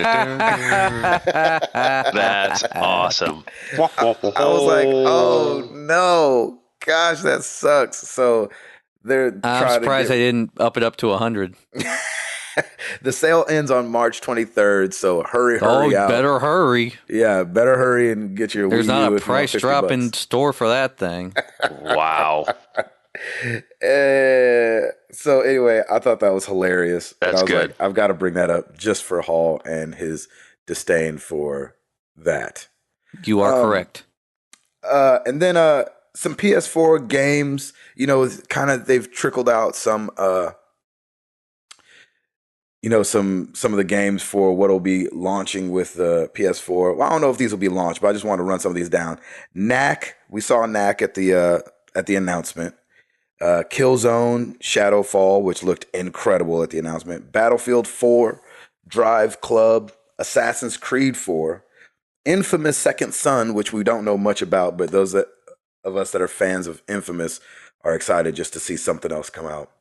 That's awesome. I was like, oh no, gosh, that sucks. So they're I'm trying surprised to they didn't up it up to 100. The sale ends on March 23rd, so hurry out. Better hurry. Yeah, better hurry and get your There's Wii U not a if you want price 50 drop in bucks. store for that thing. Wow. So anyway, I thought that was hilarious. And That's I was good. like, I've got to bring that up just for Hall and his disdain for that. You are correct. And then some PS4 games, kind of they've trickled out some some of the games for what'll be launching with the PS4. Well, I don't know if these will be launched, but I just want to run some of these down. Knack, we saw Knack at the announcement. Killzone Shadowfall, which looked incredible at the announcement. Battlefield 4, Drive Club, Assassin's Creed 4, Infamous Second Son, which we don't know much about, but those of us that are fans of Infamous are excited just to see something else come out.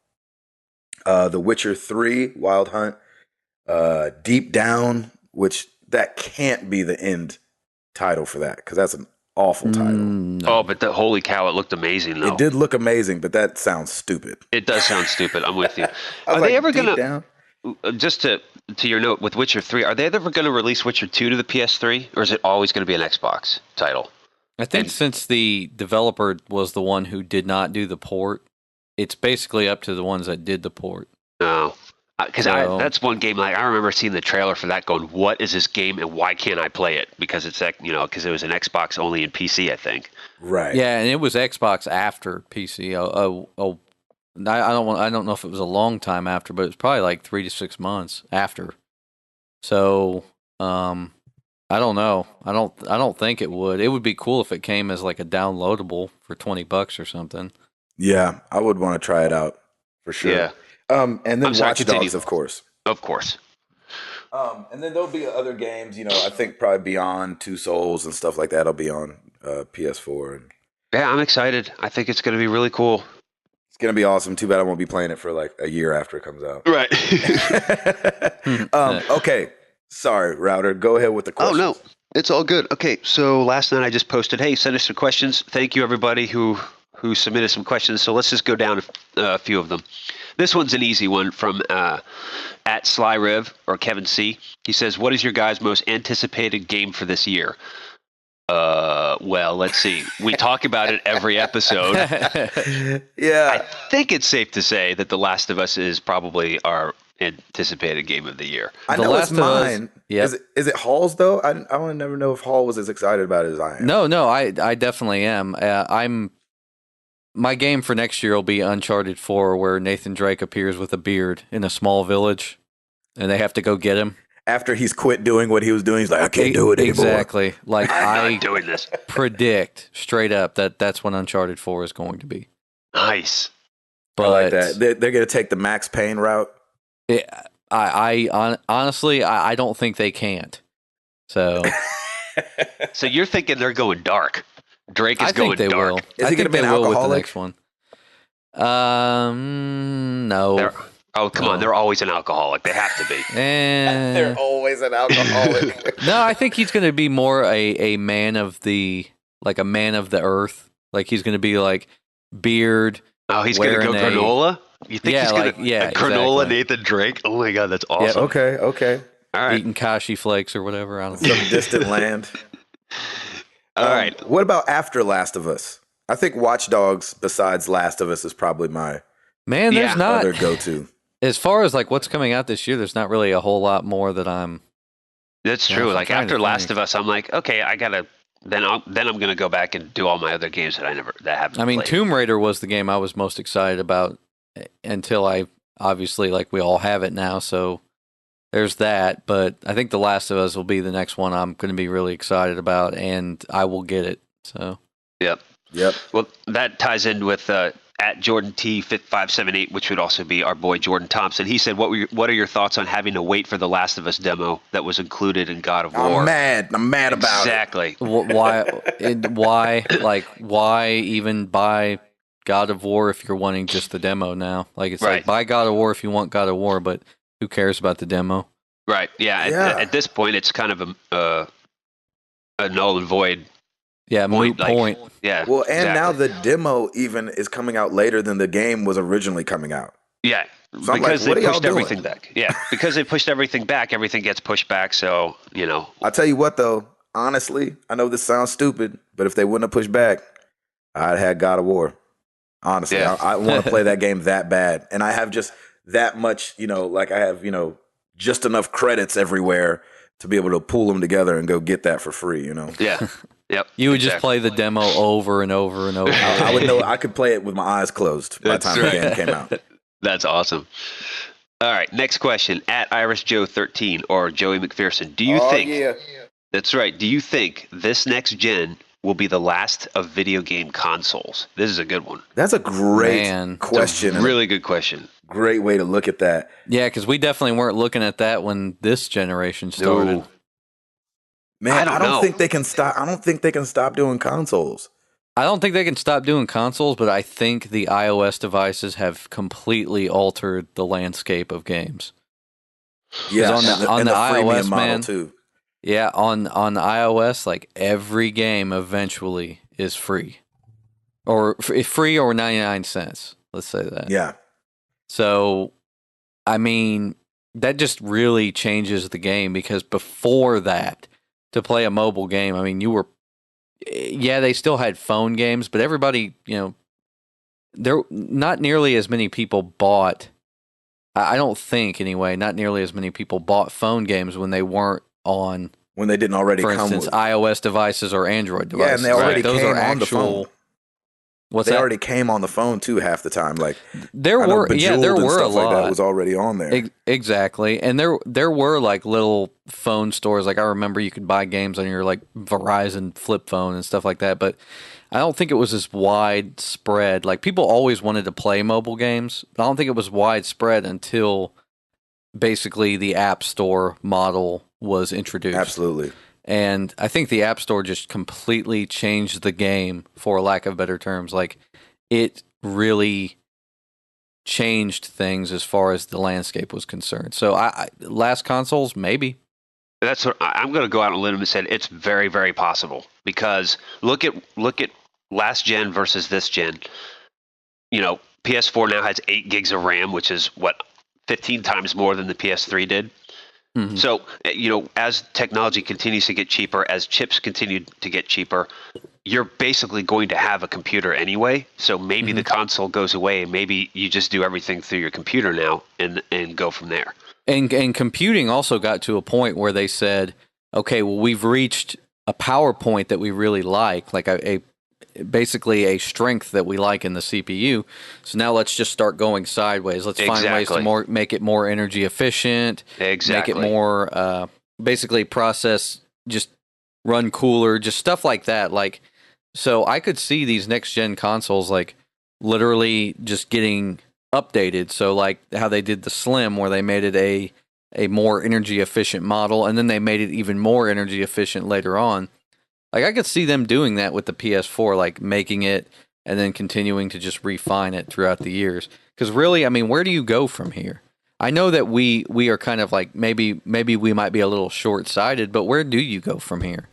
The Witcher 3, Wild Hunt, Deep Down, which that can't be the end title for that because that's an awful title. No. Oh, but holy cow, it looked amazing though. It did look amazing, but that sounds stupid. It does sound stupid. I'm with you. I was Are like, they ever Deep gonna? Down? Just to your note with Witcher 3, are they ever going to release Witcher 2 to the PS3, or is it always going to be an Xbox title? I think since the developer was the one who did not do the port, it's basically up to the ones that did the port. No, because So- that's one game. Like I remember seeing the trailer for that, going, "What is this game, and why can't I play it?" Because it's because it was an Xbox only in PC, I think. Right. Yeah, and it was Xbox after PC. I don't know if it was a long time after, but it's probably like 3 to 6 months after. So, I don't know. I don't think it would. It would be cool if it came as like a downloadable for $20 or something. Yeah, I would want to try it out for sure. Yeah. And then I'm sorry, Watch continue. Dogs, of course. Of course. And then there'll be other games, I think probably Beyond Two Souls and stuff like that'll be on PS4. And Yeah, I'm excited. I think it's going to be really cool. it's going to be awesome. Too bad I won't be playing it for like a year after it comes out. Right. Okay. Sorry, Router. Go ahead with the Oh, questions. no. It's all good. Okay, so last night I just posted, hey, send us some questions. Thank you, everybody who submitted some questions. So let's just go down a few of them. This one's an easy one from at SlyRiv or Kevin C. He says, what is your guys' most anticipated game for this year? Well, let's see. We talk about it every episode. Yeah. I think it's safe to say that The Last of Us is probably our anticipated game of the year. I The know Last it's of Us- mine. Yep. Is it Hall's, though? I want to never know if Hall was as excited about it as I am. No, I definitely am. My game for next year will be Uncharted 4, where Nathan Drake appears with a beard in a small village, and they have to go get him. After he's quit doing what he was doing, he's like, I can't do it anymore. Exactly. Like I'm I not doing this. predict straight up that's when Uncharted 4 is going to be. Nice. But I like that. They're going to take the Max Payne route. Honestly, I don't think they can't. So So you're thinking they're going dark. Drake is I going think they dark. will. Is I he think gonna be they an will with the alcoholic? next one. No. Oh, come on. They're always an alcoholic. They have to be. Eh. always an alcoholic. No, I think he's going to be more a man of the earth. Like he's going to be like beard. Oh, he's going to go Wearing a- granola? You think Yeah, he's going like- to yeah, granola exactly. Nathan Drake? Oh, my God. That's awesome. Okay. All right. Eating kashi flakes or whatever. I don't know. Some distant land. All right. What about after Last of Us? I think Watch Dogs, besides Last of Us, is probably my Man, Yeah. there's not other go-to. as far as like what's coming out this year. There's not really a whole lot more that I'm. That's Yeah, true. I'm Like trying to after Last think. of Us, I'm like, okay, I got to. Then I'm going to go back and do all my other games that I haven't I mean, played. Tomb Raider was the game I was most excited about until I obviously like we all have it now. So there's that. But I think The Last of Us will be the next one I'm going to be really excited about, and I will get it. So Yep. Yep. Well, that ties in with at Jordan T 578, which would also be our boy Jordan Thompson. He said, "What are your thoughts on having to wait for the Last of Us demo that was included in God of War?" I'm mad about it. Exactly. why even buy God of War if you're wanting just the demo now? Like it's Right. like buy God of War if you want God of War, but who cares about the demo? Right. Yeah. Yeah. At this point, it's kind of a null and void. Yeah, moot like- point. Yeah. Well, and now exactly. the demo even is coming out later than the game was originally coming out. Yeah. So I'm Because like, what are they y'all pushed doing? everything back. Yeah. Because they pushed everything back, everything gets pushed back. So, I'll tell you what, though. Honestly, I know this sounds stupid, but if they wouldn't have pushed back, I'd have had God of War. Honestly, Yeah. I want to play that game that bad. And I have just that much, like I have, just enough credits everywhere to be able to pull them together and go get that for free, yeah. Yep. You would just exactly. play the demo over and over and over. I would know I could play it with my eyes closed by the That's time right. the game came out. That's awesome. All right, next question. At IrisJoe13 or Joey McPherson, do you think? Yeah. That's right. Do you think this next gen will be the last of video game consoles? This is a good one. That's a great Man. question. It's a really good question. Great way to look at that. Yeah, because we definitely weren't looking at that when this generation started. No. Man, I don't know. think they can stop. I don't think they can stop doing consoles. I don't think they can stop doing consoles, but I think the iOS devices have completely altered the landscape of games. Yeah, on the- and on and the freemium iOS, model man. too. Yeah, on iOS, like every game eventually is free, or free or 99 cents. Let's say that. Yeah, So, I mean, that just really changes the game because before that, to play a mobile game, I mean, they still had phone games, but everybody, there not nearly as many people bought. I don't think anyway. Not nearly as many people bought phone games when they weren't on, when they didn't already for come instance, with. iOS devices or Android devices. Yeah, and they already Those came are on the actual. phone. What's They that? already came on the phone too half the time. Like There I know were, Bejeweled there and were a stuff like lot. that was already on there. Exactly, and there were like little phone stores. Like I remember, you could buy games on your like Verizon flip phone and stuff like that. But I don't think it was as widespread. Like people always wanted to play mobile games, but I don't think it was widespread until basically the App Store model was introduced. Absolutely. And I think the App Store just completely changed the game, for lack of better terms. Like, it really changed things as far as the landscape was concerned. So, last consoles, maybe. That's what I'm going to go out on a limb and say. It's very, very possible because look at last gen versus this gen. PS4 now has 8 gigs of RAM, which is 15 times more than the PS3 did. Mhm. So, as technology continues to get cheaper, as chips continue to get cheaper, you're basically going to have a computer anyway. So maybe the console goes away, and maybe you just do everything through your computer now and go from there. And computing also got to a point where they said, okay, well, we've reached a power point that we really like basically a strength that we like in the CPU. So now let's just start going sideways. Let's find ways to make it more energy efficient. Exactly. Make it more basically process, just run cooler, just stuff like that. Like, so I could see these next gen consoles like literally just getting updated. So like how they did the Slim, where they made it a more energy efficient model, and then they made it even more energy efficient later on. Like, I could see them doing that with the PS4, like making it and then continuing to just refine it throughout the years. Because really, I mean, where do you go from here? I know that we are kind of like, maybe we might be a little short-sighted, but where do you go from here?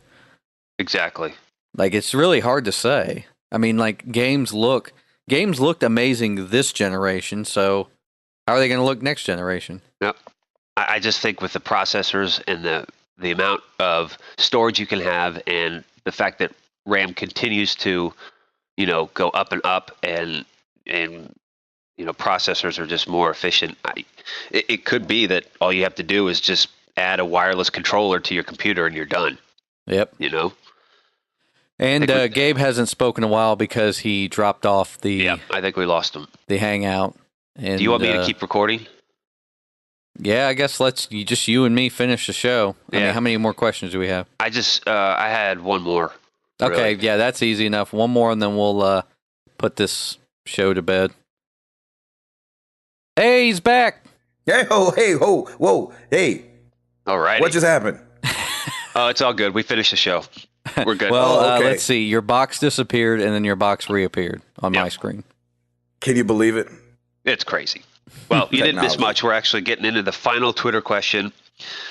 Exactly. Like, it's really hard to say. I mean, like, games looked amazing this generation, so how are they going to look next generation? Yep. I just think with the processors and the amount of storage you can have, and the fact that RAM continues to, go up and up, and processors are just more efficient. It could be that all you have to do is just add a wireless controller to your computer and you're done. Yep. And Gabe hasn't spoken in a while because he dropped off the. Yeah, I think we lost him. The Hangout. And, do you want me to keep recording? Yeah, I guess you and me finish the show. I mean, how many more questions do we have? I had one more. Okay, really. Yeah, that's easy enough. One more, and then we'll put this show to bed. Hey, he's back. Hey, whoa, hey. All right. What just happened? Oh, it's all good. We finished the show. We're good. Well, okay. Let's see. Your box disappeared, and then your box reappeared on my screen. Can you believe it? It's crazy. Well, you didn't miss much. We're actually getting into the final Twitter question.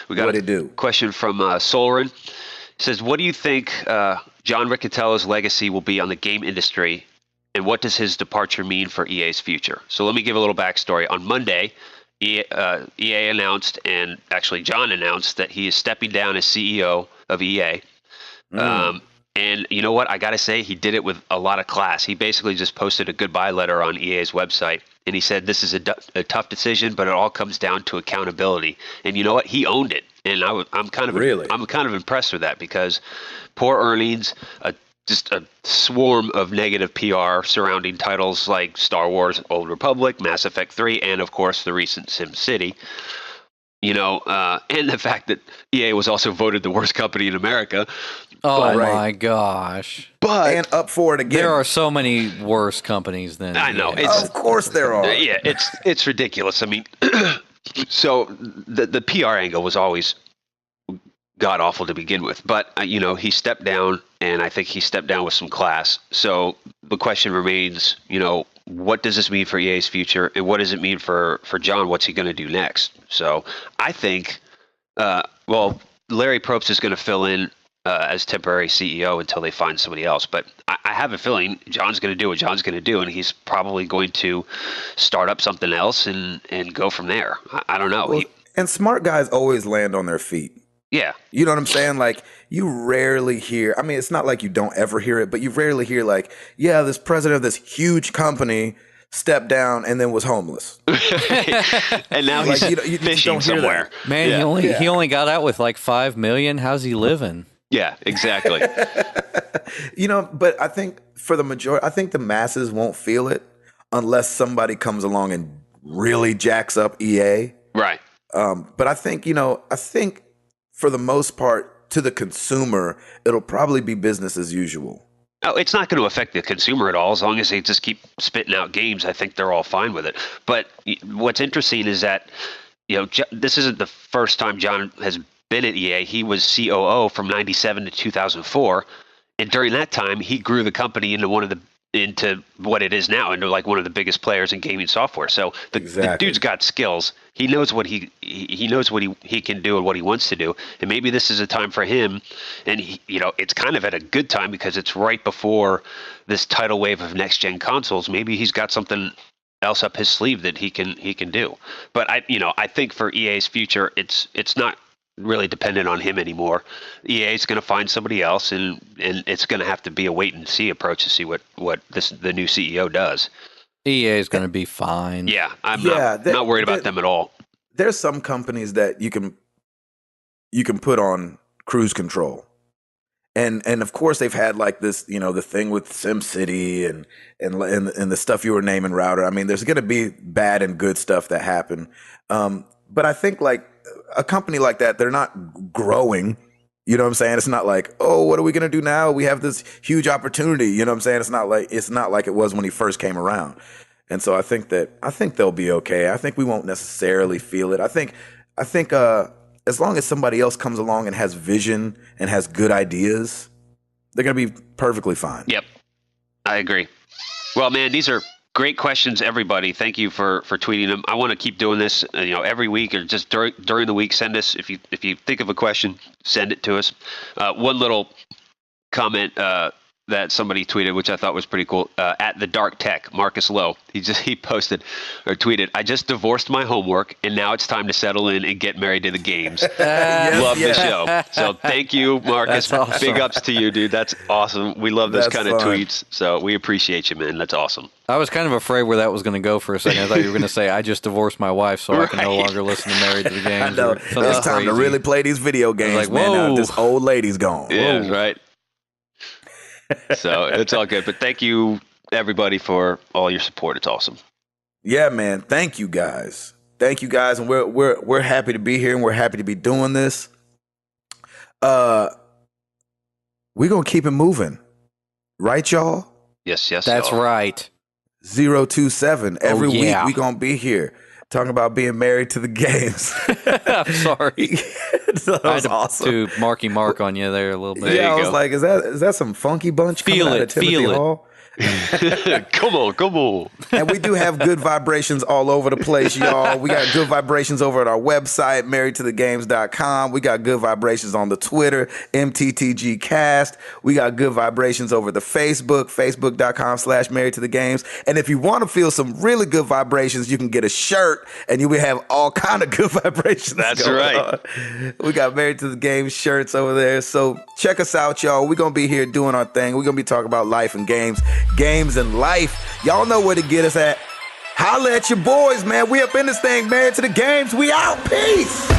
We got a question from Solrin. It says, what do you think John Riccitiello's legacy will be on the game industry, and what does his departure mean for EA's future? So let me give a little backstory. On Monday, EA announced, and actually John announced, that he is stepping down as CEO of EA. And you know what? I got to say, he did it with a lot of class. He basically just posted a goodbye letter on EA's website. And he said, this is a tough decision, but it all comes down to accountability. And you know what? He owned it. And I'm kind of impressed with that, because poor earnings, just a swarm of negative PR surrounding titles like Star Wars Old Republic, Mass Effect 3, and of course the recent SimCity. and the fact that EA was also voted the worst company in America. Oh my gosh! And up for it again. There are so many worse companies than I know. EA. Of course there are. Yeah, it's ridiculous. I mean, so the PR angle was always god awful to begin with, but he stepped down, and I think he stepped down with some class. So the question remains, what does this mean for EA's future, and what does it mean for John? What's he going to do next? So I think, Larry Probst is going to fill in as temporary CEO until they find somebody else. But I have a feeling John's going to do what John's going to do, and he's probably going to start up something else and go from there. I don't know. Well, and smart guys always land on their feet. Yeah. You know what I'm saying? Like, you rarely hear, I mean, it's not like you don't ever hear it, but you rarely hear like, yeah, this president of this huge company stepped down and then was homeless. And now he's you fishing somewhere. Man, he only got out with like $5 million. How's he living? Yeah, exactly. But I think for the majority, I think the masses won't feel it unless somebody comes along and really jacks up EA. Right. But I think, for the most part, to the consumer, it'll probably be business as usual. Oh, it's not going to affect the consumer at all. As long as they just keep spitting out games, I think they're all fine with it. But what's interesting is that, this isn't the first time John has been at EA. He was COO from 97 to 2004. And during that time, he grew the company into what it is now, into like one of the biggest players in gaming software. So the dude's got skills. He knows what he knows what he can do and what he wants to do. And maybe this is a time for him. And it's kind of at a good time because it's right before this tidal wave of next gen consoles. Maybe he's got something else up his sleeve that he can do. But I think for EA's future, it's not really dependent on him anymore. EA is going to find somebody else, and it's going to have to be a wait and see approach to see what the new CEO does. EA is going to be fine. Yeah, I'm not worried about them at all. There's some companies that you can put on cruise control, and of course they've had like this, the thing with SimCity and the stuff you were naming, Router. I mean, there's going to be bad and good stuff that happen, but I think like a company like that, they're not growing. You know what I'm saying? It's not like, oh, what are we going to do now? We have this huge opportunity. You know what I'm saying? It's not like it was when he first came around. And so I think they'll be okay. I think we won't necessarily feel it. I think as long as somebody else comes along and has vision and has good ideas, they're going to be perfectly fine. Yep. I agree. Well, man, these are great questions, everybody. Thank you for tweeting them. I want to keep doing this, every week or just during the week. Send us if you think of a question, send it to us. One little comment that somebody tweeted, which I thought was pretty cool. At the Dark Tech, Marcus Lowe, he posted or tweeted, "I just divorced my homework, and now it's time to settle in and get married to the games." Love the show. So thank you, Marcus. Awesome. Big ups to you, dude. That's awesome. We love this kind of tweets. So we appreciate you, man. That's awesome. I was kind of afraid where that was going to go for a second. I thought you were going to say, "I just divorced my wife, so I can no longer listen to Married to the Games." I know. It's time to really play these video games, man. Now this old lady's gone. Yeah, right. So it's all good. But thank you, everybody, for all your support. It's awesome. Yeah, man. Thank you guys. And we're happy to be here, and we're happy to be doing this. We're gonna keep it moving, right, y'all? Yes. That's y'all. right. 027. Every week we gonna be here talking about being married to the games. I'm sorry. That was awesome. To Marky Mark on you there a little bit. Yeah, I was like, is that some funky bunch feel coming it, out of Timothy feel Hall? Come on. And we do have good vibrations all over the place, y'all. We got good vibrations over at our website, marriedtothegames.com. We got good vibrations on the Twitter, MTTGcast. We got good vibrations over the Facebook, facebook.com/marriedtothegames. And if you want to feel some really good vibrations, you can get a shirt, and you will have all kind of good vibrations. That's right. On. We got Married to the Games shirts over there. So check us out, y'all. We're going to be here doing our thing. We're going to be talking about life and games and life. Y'all know where to get us at. Holla at your boys, man. We up in this thing, Married to the Games. We out. Peace.